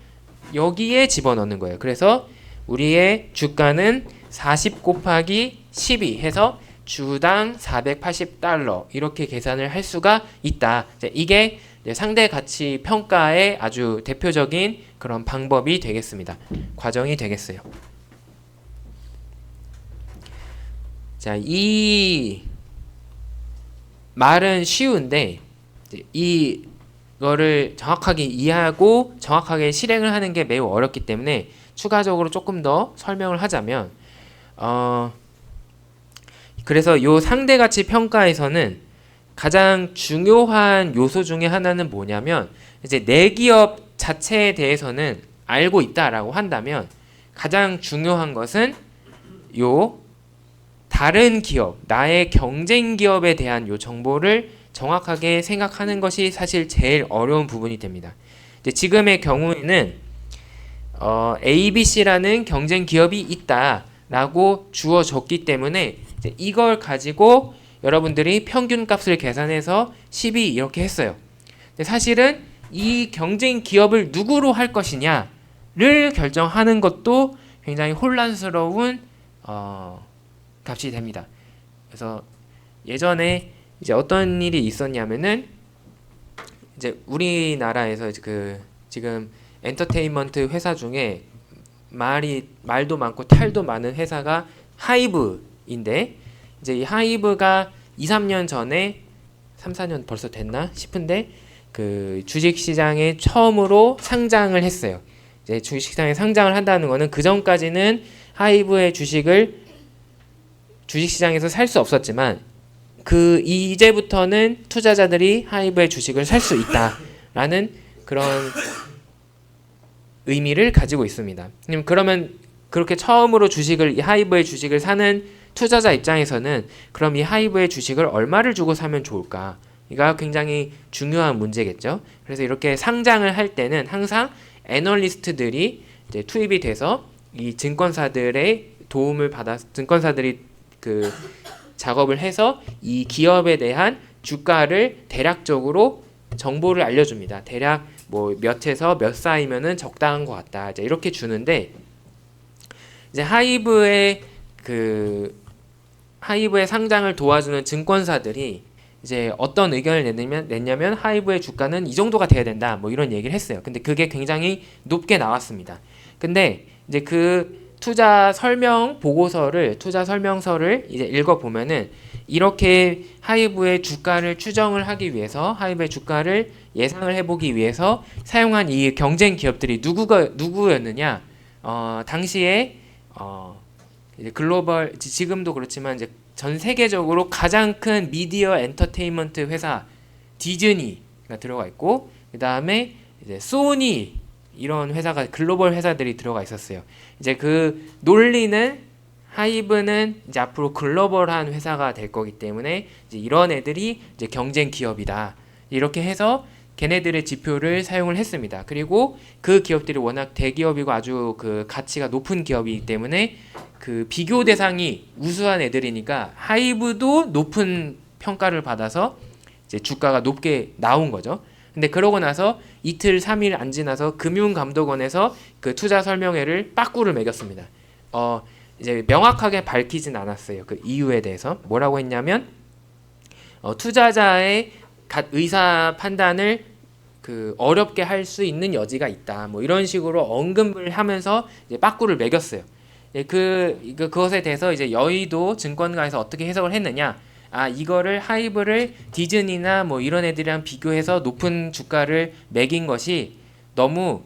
여기에 집어넣는 거예요. 그래서 우리의 주가는 40 곱하기 12 해서 주당 480달러 이렇게 계산을 할 수가 있다. 이게 상대 가치 평가의 아주 대표적인 그런 방법이 되겠습니다. 과정이 되겠어요. 자, 이 말은 쉬운데 이거를 정확하게 이해하고 정확하게 실행을 하는 게 매우 어렵기 때문에 추가적으로 조금 더 설명을 하자면 그래서 요 상대가치 평가에서는 가장 중요한 요소 중에 하나는 뭐냐면 이제 내 기업 자체에 대해서는 알고 있다라고 한다면 가장 중요한 것은 요 다른 기업, 나의 경쟁 기업에 대한 요 정보를 정확하게 생각하는 것이 사실 제일 어려운 부분이 됩니다. 이제 지금의 경우에는 ABC라는 경쟁 기업이 있다라고 주어졌기 때문에 이제 이걸 가지고 여러분들이 평균값을 계산해서 12 이렇게 했어요. 근데 사실은 이 경쟁 기업을 누구로 할 것이냐를 결정하는 것도 굉장히 혼란스러운 값이 됩니다. 그래서 예전에 이제 어떤 일이 있었냐면은 이제 우리나라에서 그 지금 엔터테인먼트 회사 중에 말도 많고 탈도 많은 회사가 하이브인데 이제 이 하이브가 2, 3년 전에 3, 4년 벌써 됐나 싶은데 그 주식시장에 처음으로 상장을 했어요. 이제 주식시장에 상장을 한다는 거는 그 전까지는 하이브의 주식을 주식시장에서 살 수 없었지만 이제부터는 투자자들이 하이브의 주식을 살 수 있다라는 그런 의미를 가지고 있습니다. 그러면 그렇게 처음으로 이 하이브의 주식을 사는 투자자 입장에서는 그럼 이 하이브의 주식을 얼마를 주고 사면 좋을까? 이가 굉장히 중요한 문제겠죠. 그래서 이렇게 상장을 할 때는 항상 애널리스트들이 이제 투입이 돼서 이 증권사들의 도움을 받아 증권사들이 그 작업을 해서 이 기업에 대한 주가를 대략적으로 정보를 알려줍니다. 대략 뭐 몇에서 몇 사이면은 적당한 것 같다. 이제 이렇게 주는데 이제 하이브의 상장을 도와주는 증권사들이 이제 어떤 의견을 냈냐면 하이브의 주가는 이 정도가 돼야 된다. 뭐 이런 얘기를 했어요. 근데 그게 굉장히 높게 나왔습니다. 근데 이제 그 투자 설명서를 이제 읽어보면은 이렇게 하이브의 주가를 추정을 하기 위해서 하이브의 주가를 예상을 해보기 위해서 사용한 이 경쟁 기업들이 누구였느냐? 당시에 이제 글로벌 지금도 그렇지만 이제 전 세계적으로 가장 큰 미디어 엔터테인먼트 회사 디즈니가 들어가 있고, 그 다음에 이제 소니 이런 회사가 글로벌 회사들이 들어가 있었어요. 이제 그 논리는 하이브는 이제 앞으로 글로벌한 회사가 될 거기 때문에 이제 이런 애들이 이제 경쟁 기업이다. 이렇게 해서 걔네들의 지표를 사용을 했습니다. 그리고 그 기업들이 워낙 대기업이고 아주 그 가치가 높은 기업이기 때문에 그 비교 대상이 우수한 애들이니까 하이브도 높은 평가를 받아서 이제 주가가 높게 나온 거죠. 근데 그러고 나서 이틀 3일 안 지나서 금융감독원에서 그 투자 설명회를 빠꾸를 매겼습니다. 이제 명확하게 밝히진 않았어요. 그 이유에 대해서 뭐라고 했냐면 투자자의 의사 판단을 그 어렵게 할 수 있는 여지가 있다. 뭐 이런 식으로 언급을 하면서 이제 빠꾸를 매겼어요. 그것에 대해서 이제 여의도 증권가에서 어떻게 해석을 했느냐? 이거를 하이브를 디즈니나 뭐 이런 애들이랑 비교해서 높은 주가를 매긴 것이 너무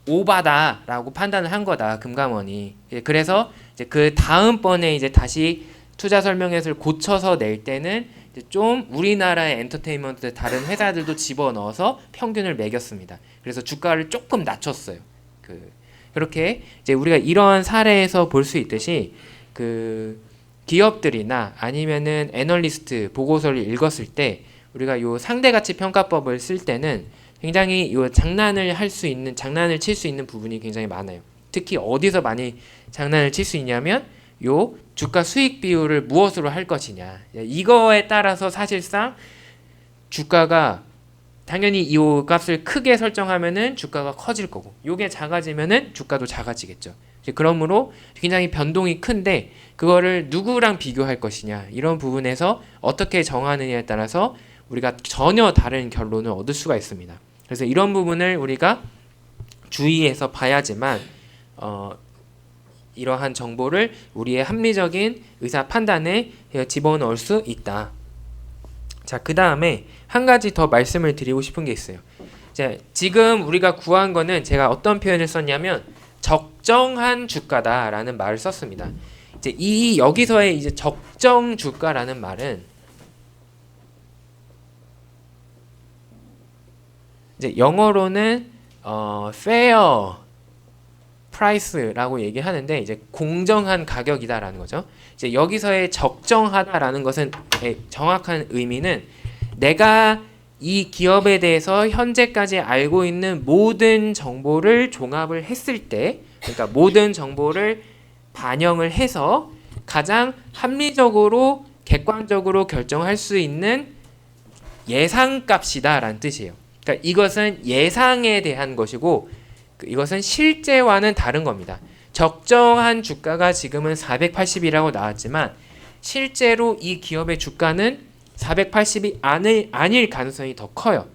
오바다라고 판단을 한 거다, 금감원이. 그래서 이제 그 다음번에 이제 다시 투자 설명회를 고쳐서 낼 때는 이제 좀 우리나라의 엔터테인먼트 다른 회사들도 집어넣어서 평균을 매겼습니다. 그래서 주가를 조금 낮췄어요. 그렇게 이제 우리가 이런 사례에서 볼 수 있듯이 그 기업들이나 아니면은 애널리스트 보고서를 읽었을 때 우리가 요 상대가치 평가법을 쓸 때는 굉장히 요 장난을 칠 수 있는 부분이 굉장히 많아요. 특히 어디서 많이 장난을 칠 수 있냐면 요 주가 수익 비율을 무엇으로 할 것이냐. 이거에 따라서 사실상 주가가 당연히 이 값을 크게 설정하면은 주가가 커질 거고, 요게 작아지면은 주가도 작아지겠죠. 그러므로 굉장히 변동이 큰데 그거를 누구랑 비교할 것이냐, 이런 부분에서 어떻게 정하느냐에 따라서 우리가 전혀 다른 결론을 얻을 수가 있습니다. 그래서 이런 부분을 우리가 주의해서 봐야지만 이러한 정보를 우리의 합리적인 의사 판단에 집어넣을 수 있다. 자, 그 다음에 한 가지 더 말씀을 드리고 싶은 게 있어요. 지금 우리가 구한 거는 제가 어떤 표현을 썼냐면 적정한 주가다라는 말을 썼습니다. 이제 여기서의 이제 적정 주가라는 말은 이제 영어로는 fair price라고 얘기하는데 이제 공정한 가격이다라는 거죠. 이제 여기서의 적정하다라는 것은 정확한 의미는 내가 이 기업에 대해서 현재까지 알고 있는 모든 정보를 종합을 했을 때, 그러니까 모든 정보를 반영을 해서 가장 합리적으로 객관적으로 결정할 수 있는 예상값이다라는 뜻이에요. 그러니까 이것은 예상에 대한 것이고 이것은 실제와는 다른 겁니다. 적정한 주가가 지금은 480이라고 나왔지만 실제로 이 기업의 주가는 480이 아닐 가능성이 더 커요.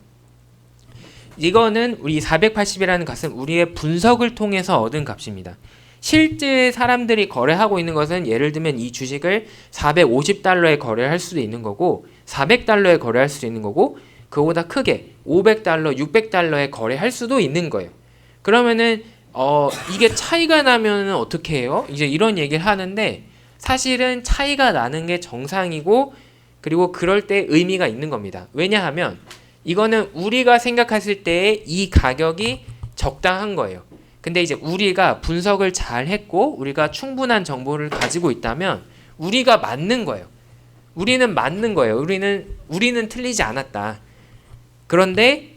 이거는 우리 480이라는 값은 우리의 분석을 통해서 얻은 값입니다. 실제 사람들이 거래하고 있는 것은 예를 들면 이 주식을 450달러에 거래할 수도 있는 거고 400달러에 거래할 수도 있는 거고 그거보다 크게 500달러, 600달러에 거래할 수도 있는 거예요. 그러면은 이게 차이가 나면은 어떻게 해요? 이제 이런 얘기를 하는데 사실은 차이가 나는 게 정상이고 그리고 그럴 때 의미가 있는 겁니다. 왜냐하면 이거는 우리가 생각했을 때 이 가격이 적당한 거예요. 근데 이제 우리가 분석을 잘 했고 우리가 충분한 정보를 가지고 있다면 우리가 맞는 거예요. 우리는 맞는 거예요. 우리는 틀리지 않았다. 그런데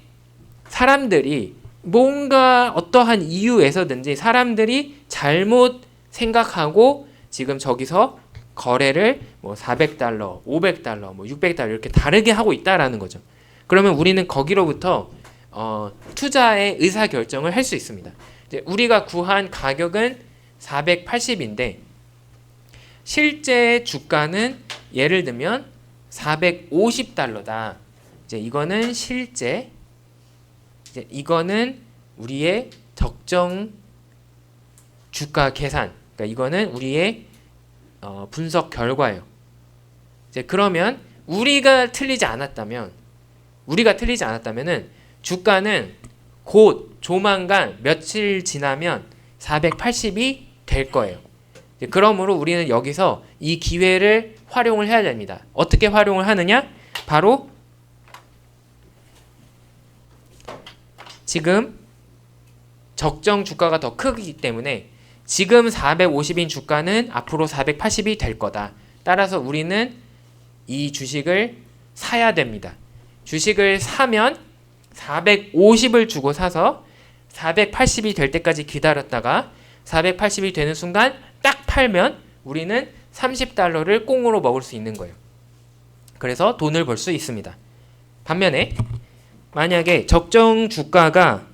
사람들이 뭔가 어떠한 이유에서든지 사람들이 잘못 생각하고 지금 저기서 거래를 뭐 400달러, 500달러, 뭐 600달러 이렇게 다르게 하고 있다라는 거죠. 그러면 우리는 거기로부터 투자의 의사 결정을 할 수 있습니다. 이제 우리가 구한 가격은 480인데 실제 주가는 예를 들면 450달러다. 이제 이거는 실제, 이제 이거는 우리의 적정 주가 계산. 그러니까 이거는 우리의 분석 결과예요. 이제 그러면 우리가 틀리지 않았다면은 주가는 곧 조만간 며칠 지나면 480이 될 거예요. 그러므로 우리는 여기서 이 기회를 활용을 해야 됩니다. 어떻게 활용을 하느냐? 바로 지금 적정 주가가 더 크기 때문에 지금 450인 주가는 앞으로 480이 될 거다. 따라서 우리는 이 주식을 사야 됩니다. 주식을 사면 450을 주고 사서 480이 될 때까지 기다렸다가 480이 되는 순간 딱 팔면 우리는 30달러를 꽁으로 먹을 수 있는 거예요. 그래서 돈을 벌 수 있습니다. 반면에 만약에 적정 주가가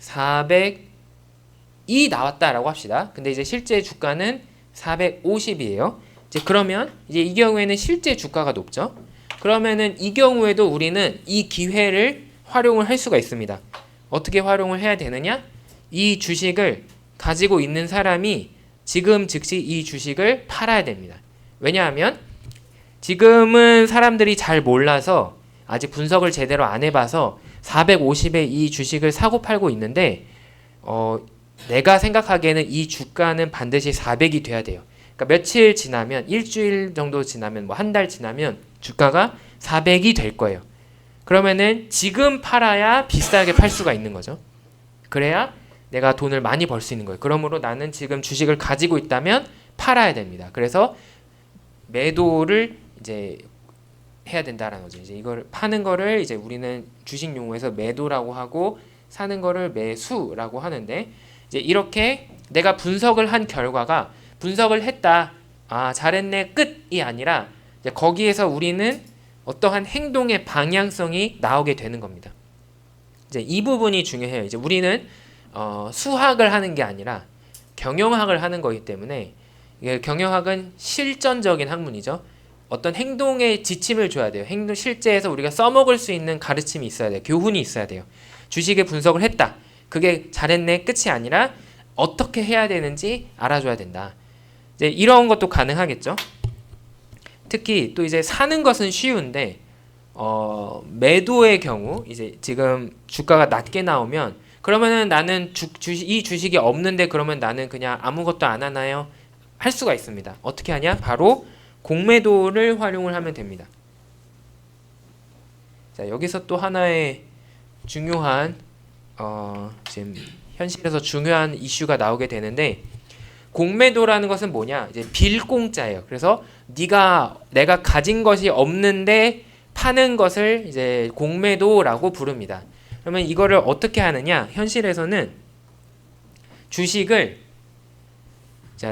400이 나왔다라고 합시다. 근데 이제 실제 주가는 450이에요. 이제 그러면 이제 이 경우에는 실제 주가가 높죠. 그러면은 이 경우에도 우리는 이 기회를 활용을 할 수가 있습니다. 어떻게 활용을 해야 되느냐? 이 주식을 가지고 있는 사람이 지금 즉시 이 주식을 팔아야 됩니다. 왜냐하면 지금은 사람들이 잘 몰라서 아직 분석을 제대로 안 해봐서 450에 이 주식을 사고 팔고 있는데 내가 생각하기에는 이 주가는 반드시 400이 돼야 돼요. 그러니까 며칠 지나면 일주일 정도 지나면 뭐 한 달 지나면 주가가 400이 될 거예요. 그러면은 지금 팔아야 비싸게 팔 수가 있는 거죠. 그래야 내가 돈을 많이 벌 수 있는 거예요. 그러므로 나는 지금 주식을 가지고 있다면 팔아야 됩니다. 그래서 매도를 이제 해야 된다라는 거죠. 이제 이걸 파는 거를 이제 우리는 주식 용어에서 매도라고 하고 사는 거를 매수라고 하는데 이제 이렇게 내가 분석을 한 결과가 분석을 했다. 아, 잘했네. 끝이 아니라 이제 거기에서 우리는 어떠한 행동의 방향성이 나오게 되는 겁니다. 이제 이 부분이 중요해요. 이제 우리는 수학을 하는 게 아니라 경영학을 하는 거기 때문에 이게 경영학은 실전적인 학문이죠. 어떤 행동의 지침을 줘야 돼요. 행동 실제에서 우리가 써먹을 수 있는 가르침이 있어야 돼요. 교훈이 있어야 돼요. 주식의 분석을 했다. 그게 잘했네 끝이 아니라 어떻게 해야 되는지 알아줘야 된다. 이제 이런 것도 가능하겠죠. 특히 또 이제 사는 것은 쉬운데 매도의 경우 이제 지금 주가가 낮게 나오면 그러면은 나는 이 주식이 없는데 그러면 나는 그냥 아무것도 안 하나요? 할 수가 있습니다. 어떻게 하냐? 바로 공매도를 활용을 하면 됩니다. 자, 여기서 또 하나의 중요한 지금 현실에서 중요한 이슈가 나오게 되는데 공매도라는 것은 뭐냐? 이제 빌공짜예요. 그래서 내가 가진 것이 없는데 파는 것을 이제 공매도라고 부릅니다. 그러면 이거를 어떻게 하느냐? 현실에서는 주식을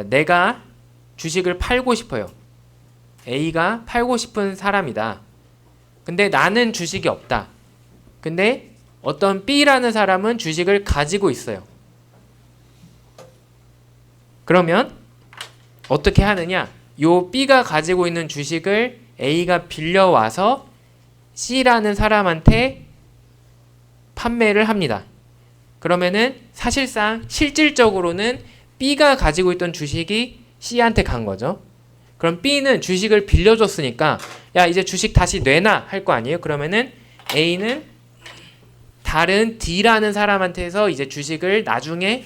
내가 주식을 팔고 싶어요. A가 팔고 싶은 사람이다. 근데 나는 주식이 없다. 근데 어떤 B라는 사람은 주식을 가지고 있어요. 그러면 어떻게 하느냐? 요 B가 가지고 있는 주식을 A가 빌려와서 C라는 사람한테 판매를 합니다. 그러면은 사실상 실질적으로는 B가 가지고 있던 주식이 C한테 간 거죠. 그럼 B는 주식을 빌려줬으니까 야 이제 주식 다시 내놔 할 거 아니에요? 그러면은 A는 다른 D라는 사람한테서 이제 주식을 나중에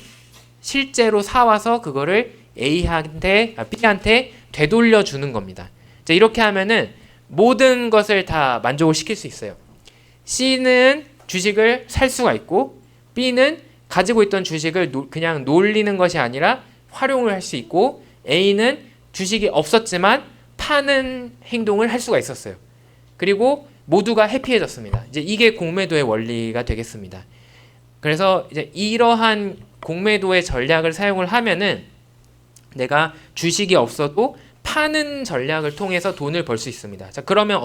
실제로 사와서 그거를 B한테 되돌려 주는 겁니다. 이제 이렇게 하면은 모든 것을 다 만족을 시킬 수 있어요. C는 주식을 살 수가 있고 B는 가지고 있던 주식을 그냥 놀리는 것이 아니라 활용을 할 수 있고 A는 주식이 없었지만 파는 행동을 할 수가 있었어요. 그리고 모두가 해피해졌습니다. 이제 이게 공매도의 원리가 되겠습니다. 그래서 이제 이러한 공매도의 전략을 사용을 하면은 내가 주식이 없어도 파는 전략을 통해서 돈을 벌 수 있습니다. 자, 그러면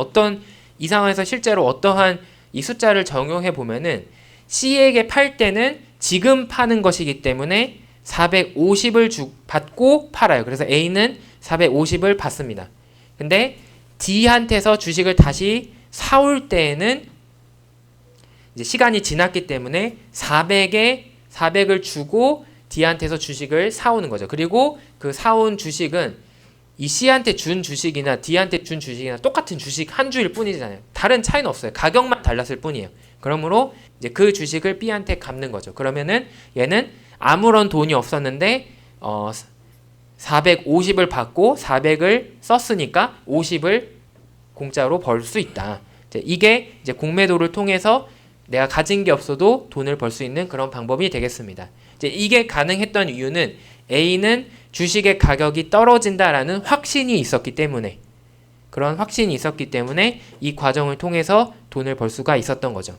이 상황에서 실제로 어떠한 이 숫자를 적용해 보면은 C에게 팔 때는 지금 파는 것이기 때문에 450을 받고 팔아요. 그래서 A는 450을 받습니다. 근데 D한테서 주식을 다시 사올 때에는 이제 시간이 지났기 때문에 400을 주고 D한테서 주식을 사오는 거죠. 그리고 그 사온 주식은 이 C한테 준 주식이나 D한테 준 주식이나 똑같은 주식 한 주일 뿐이잖아요. 다른 차이는 없어요. 가격만 달랐을 뿐이에요. 그러므로 이제 그 주식을 B한테 갚는 거죠. 그러면은 얘는 아무런 돈이 없었는데 450을 받고 400을 썼으니까 50을 공짜로 벌 수 있다. 이게 이제 공매도를 통해서 내가 가진 게 없어도 돈을 벌 수 있는 그런 방법이 되겠습니다. 이제 이게 가능했던 이유는 A는 주식의 가격이 떨어진다라는 확신이 있었기 때문에, 그런 확신이 있었기 때문에 이 과정을 통해서 돈을 벌 수가 있었던 거죠.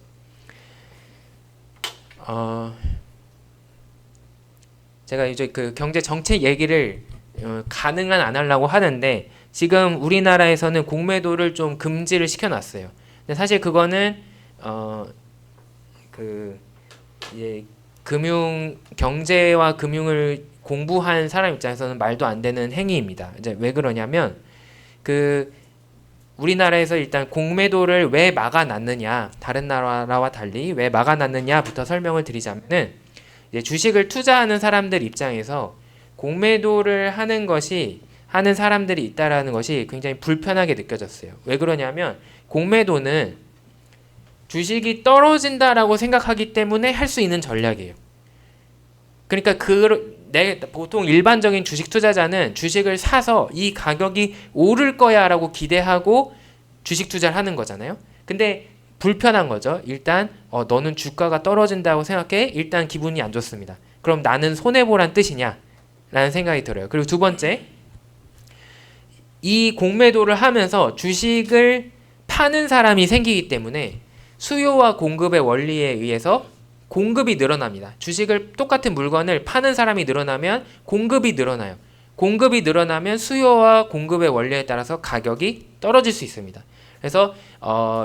제가 이제 그 경제 정책 얘기를 가능한 안 하려고 하는데 지금 우리나라에서는 공매도를 좀 금지를 시켜놨어요. 근데 사실 그거는 이제 경제와 금융을 공부한 사람 입장에서는 말도 안 되는 행위입니다. 이제 왜 그러냐면 우리나라에서 일단 공매도를 왜 막아놨느냐, 다른 나라와 달리 왜 막아놨느냐부터 설명을 드리자면은 이제 주식을 투자하는 사람들 입장에서 공매도를 하는 사람들이 있다라는 것이 굉장히 불편하게 느껴졌어요. 왜 그러냐면 공매도는 주식이 떨어진다라고 생각하기 때문에 할 수 있는 전략이에요. 그러니까 보통 일반적인 주식 투자자는 주식을 사서 이 가격이 오를 거야라고 기대하고 주식 투자를 하는 거잖아요. 근데 불편한 거죠. 일단 너는 주가가 떨어진다고 생각해. 일단 기분이 안 좋습니다. 그럼 나는 손해보란 뜻이냐? 라는 생각이 들어요. 그리고 두 번째, 이 공매도를 하면서 주식을 파는 사람이 생기기 때문에 수요와 공급의 원리에 의해서 공급이 늘어납니다. 똑같은 물건을 파는 사람이 늘어나면 공급이 늘어나요. 공급이 늘어나면 수요와 공급의 원리에 따라서 가격이 떨어질 수 있습니다. 그래서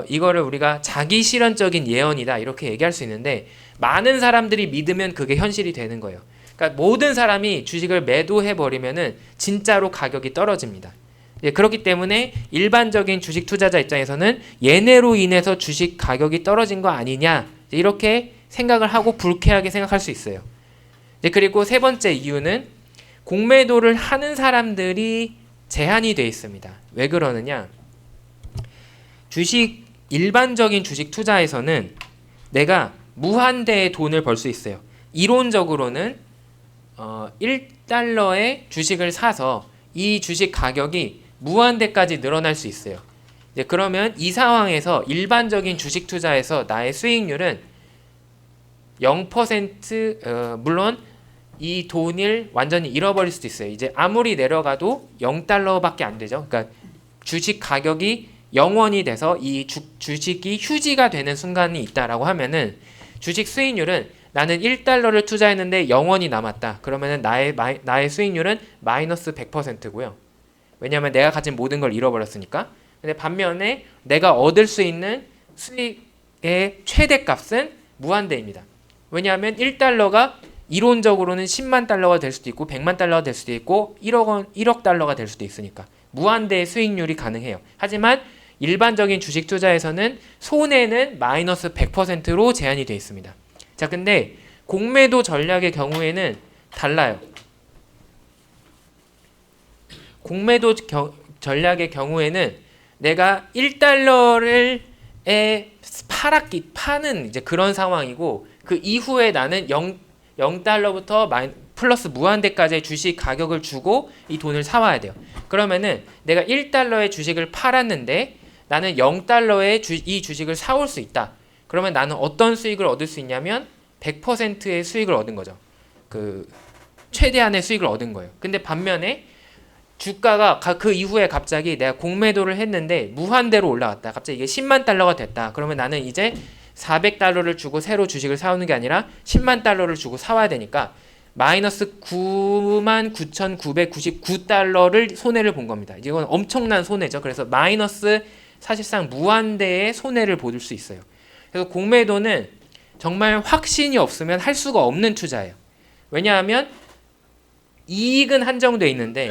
이거를 우리가 자기 실현적인 예언이다 이렇게 얘기할 수 있는데 많은 사람들이 믿으면 그게 현실이 되는 거예요. 그러니까 모든 사람이 주식을 매도해 버리면은 진짜로 가격이 떨어집니다. 그렇기 때문에 일반적인 주식 투자자 입장에서는 얘네로 인해서 주식 가격이 떨어진 거 아니냐 이렇게 생각을 하고 불쾌하게 생각할 수 있어요. 그리고 세 번째 이유는 공매도를 하는 사람들이 제한이 되어 있습니다. 왜 그러느냐? 일반적인 주식 투자에서는 내가 무한대의 돈을 벌 수 있어요. 이론적으로는 1달러의 주식을 사서 이 주식 가격이 무한대까지 늘어날 수 있어요. 그러면 이 상황에서 일반적인 주식 투자에서 나의 수익률은 0%, 물론 이 돈을 완전히 잃어버릴 수도 있어요. 이제 아무리 내려가도 0달러밖에 안 되죠. 그러니까 주식 가격이 0원이 돼서 이 주식이 휴지가 되는 순간이 있다라고 하면은 주식 수익률은 나는 1달러를 투자했는데 0원이 남았다. 그러면은 나의 수익률은 마이너스 100%고요. 왜냐하면 내가 가진 모든 걸 잃어버렸으니까. 근데 반면에 내가 얻을 수 있는 수익의 최대값은 무한대입니다. 왜냐하면 1달러가 이론적으로는 10만 달러가 될 수도 있고 100만 달러가 될 수도 있고 1억 달러가 될 수도 있으니까 무한대의 수익률이 가능해요. 하지만 일반적인 주식 투자에서는 손해는 마이너스 100%로 제한이 되어 있습니다. 자, 근데 공매도 전략의 경우에는 달라요. 공매도 전략의 경우에는 내가 1달러를 파는 이제 그런 상황이고 그 이후에 나는 0달러부터 플러스 무한대까지의 주식 가격을 주고 이 돈을 사와야 돼요. 그러면은 내가 1달러의 주식을 팔았는데 나는 0달러의 이 주식을 사올 수 있다. 그러면 나는 어떤 수익을 얻을 수 있냐면 100%의 수익을 얻은 거죠. 최대한의 수익을 얻은 거예요. 근데 반면에 주가가 그 이후에 갑자기 내가 공매도를 했는데 무한대로 올라갔다. 갑자기 이게 10만 달러가 됐다. 그러면 나는 이제 400달러를 주고 새로 주식을 사오는 게 아니라 10만 달러를 주고 사와야 되니까 마이너스 99,999달러를 손해를 본 겁니다. 이건 엄청난 손해죠. 그래서 마이너스 사실상 무한대의 손해를 볼 수 있어요. 그래서 공매도는 정말 확신이 없으면 할 수가 없는 투자예요. 왜냐하면 이익은 한정되어 있는데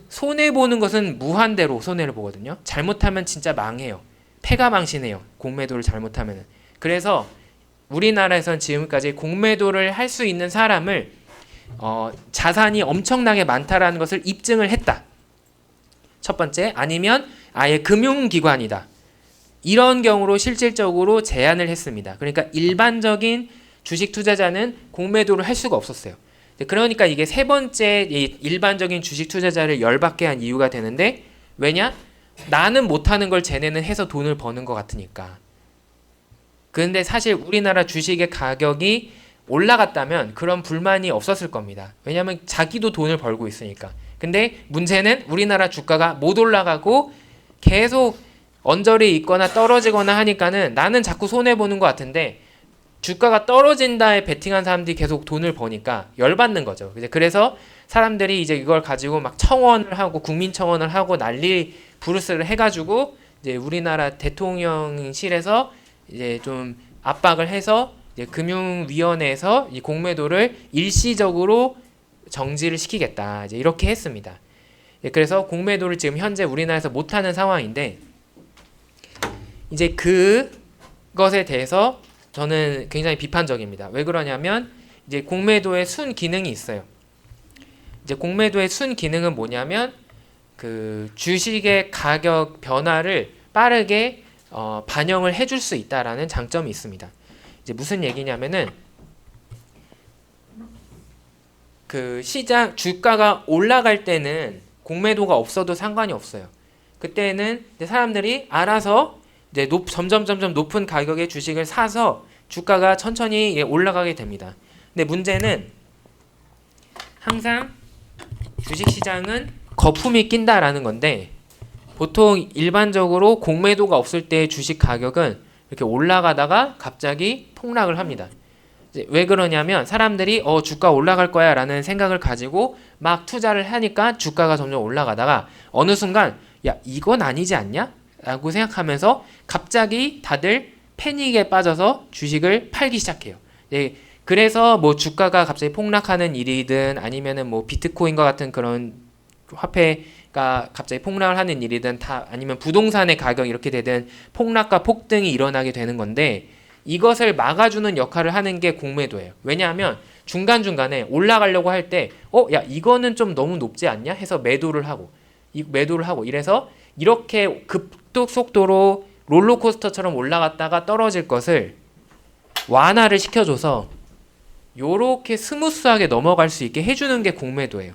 손해보는 것은 무한대로 손해를 보거든요. 잘못하면 진짜 망해요. 패가망신해요. 공매도를 잘못하면. 그래서 우리나라에서는 지금까지 공매도를 할 수 있는 사람을 자산이 엄청나게 많다라는 것을 입증을 했다. 첫 번째, 아니면 아예 금융기관이다. 이런 경우로 실질적으로 제한을 했습니다. 그러니까 일반적인 주식 투자자는 공매도를 할 수가 없었어요. 그러니까 이게 세 번째 일반적인 주식 투자자를 열받게 한 이유가 되는데, 왜냐? 나는 못하는 걸 쟤네는 해서 돈을 버는 것 같으니까. 근데 사실 우리나라 주식의 가격이 올라갔다면 그런 불만이 없었을 겁니다. 왜냐하면 자기도 돈을 벌고 있으니까. 근데 문제는 우리나라 주가가 못 올라가고 계속 언저리 있거나 떨어지거나 하니까는 나는 자꾸 손해보는 것 같은데, 주가가 떨어진다에 베팅한 사람들이 계속 돈을 버니까 열받는 거죠. 그래서 사람들이 이제 이걸 가지고 막 청원을 하고 국민청원을 하고 난리 부르스를 해가지고 이제 우리나라 대통령실에서 이제 좀 압박을 해서 이제 금융위원회에서 이 공매도를 일시적으로 정지를 시키겠다, 이제 이렇게 했습니다. 그래서 공매도를 지금 현재 우리나라에서 못하는 상황인데, 이제 그것에 대해서 저는 굉장히 비판적입니다. 왜 그러냐면 이제 공매도의 순 기능이 있어요. 이제 공매도의 순 기능은 뭐냐면 그 주식의 가격 변화를 빠르게 반영을 해줄 수 있다라는 장점이 있습니다. 이제 무슨 얘기냐면은 그 시장 주가가 올라갈 때는 공매도가 없어도 상관이 없어요. 그때는 이제 사람들이 알아서 이제 점점 높은 가격의 주식을 사서 주가가 천천히 올라가게 됩니다. 근데 문제는 항상 주식시장은 거품이 낀다라는 건데, 보통 일반적으로 공매도가 없을 때 주식 가격은 이렇게 올라가다가 갑자기 폭락을 합니다. 이제 왜 그러냐면 사람들이 주가 올라갈 거야 라는 생각을 가지고 막 투자를 하니까 주가가 점점 올라가다가 어느 순간 야 이건 아니지 않냐? 라고 생각하면서 갑자기 다들 패닉에 빠져서 주식을 팔기 시작해요. 예, 그래서 뭐 주가가 갑자기 폭락하는 일이든 아니면은 뭐 비트코인과 같은 그런 화폐가 갑자기 폭락을 하는 일이든 다 아니면 부동산의 가격 이렇게 되든 폭락과 폭등이 일어나게 되는 건데, 이것을 막아주는 역할을 하는 게 공매도예요. 왜냐하면 중간중간에 올라가려고 할 때 야 이거는 좀 너무 높지 않냐? 해서 매도를 하고 이래서 이렇게 급속 속도로 롤러코스터처럼 올라갔다가 떨어질 것을 완화를 시켜줘서 요렇게 스무스하게 넘어갈 수 있게 해주는 게 공매도예요.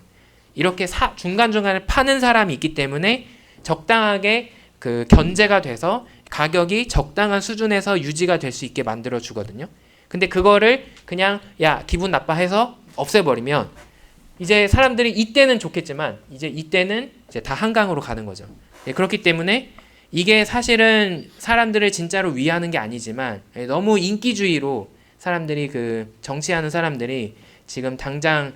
이렇게 중간중간에 파는 사람이 있기 때문에 적당하게 그 견제가 돼서 가격이 적당한 수준에서 유지가 될 수 있게 만들어 주거든요. 근데 그거를 그냥 야 기분 나빠해서 없애버리면 이제 사람들이 이때는 좋겠지만 이때는 이제 다 한강으로 가는 거죠. 그렇기 때문에 이게 사실은 사람들을 진짜로 위하는 게 아니지만 너무 인기주의로 사람들이 그 정치하는 사람들이 지금 당장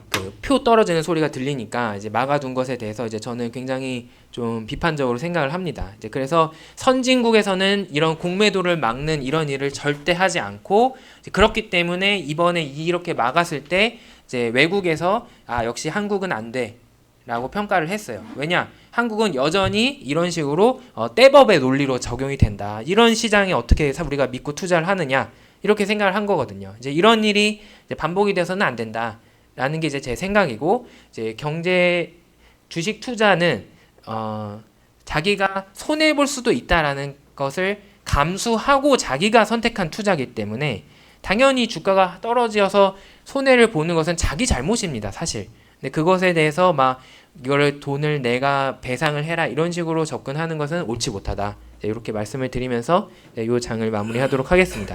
그 표 떨어지는 소리가 들리니까 이제 막아둔 것에 대해서 이제 저는 굉장히 좀 비판적으로 생각을 합니다. 이제 그래서 선진국에서는 이런 공매도를 막는 이런 일을 절대 하지 않고, 그렇기 때문에 이번에 이렇게 막았을 때 이제 외국에서 역시 한국은 안 돼라고 평가를 했어요. 왜냐? 한국은 여전히 이런 식으로 떼법의 논리로 적용이 된다. 이런 시장에 어떻게 해서 우리가 믿고 투자를 하느냐? 이렇게 생각을 한 거거든요. 이제 이런 일이 이제 반복이 돼서는 안 된다. 라는 게 이제 제 생각이고, 이제 경제 주식 투자는 자기가 손해 볼 수도 있다라는 것을 감수하고 자기가 선택한 투자이기 때문에 당연히 주가가 떨어져서 손해를 보는 것은 자기 잘못입니다, 사실. 근데 그것에 대해서 막 이거를 돈을 내가 배상을 해라 이런 식으로 접근하는 것은 옳지 못하다. 이렇게 말씀을 드리면서 이 장을 마무리하도록 하겠습니다.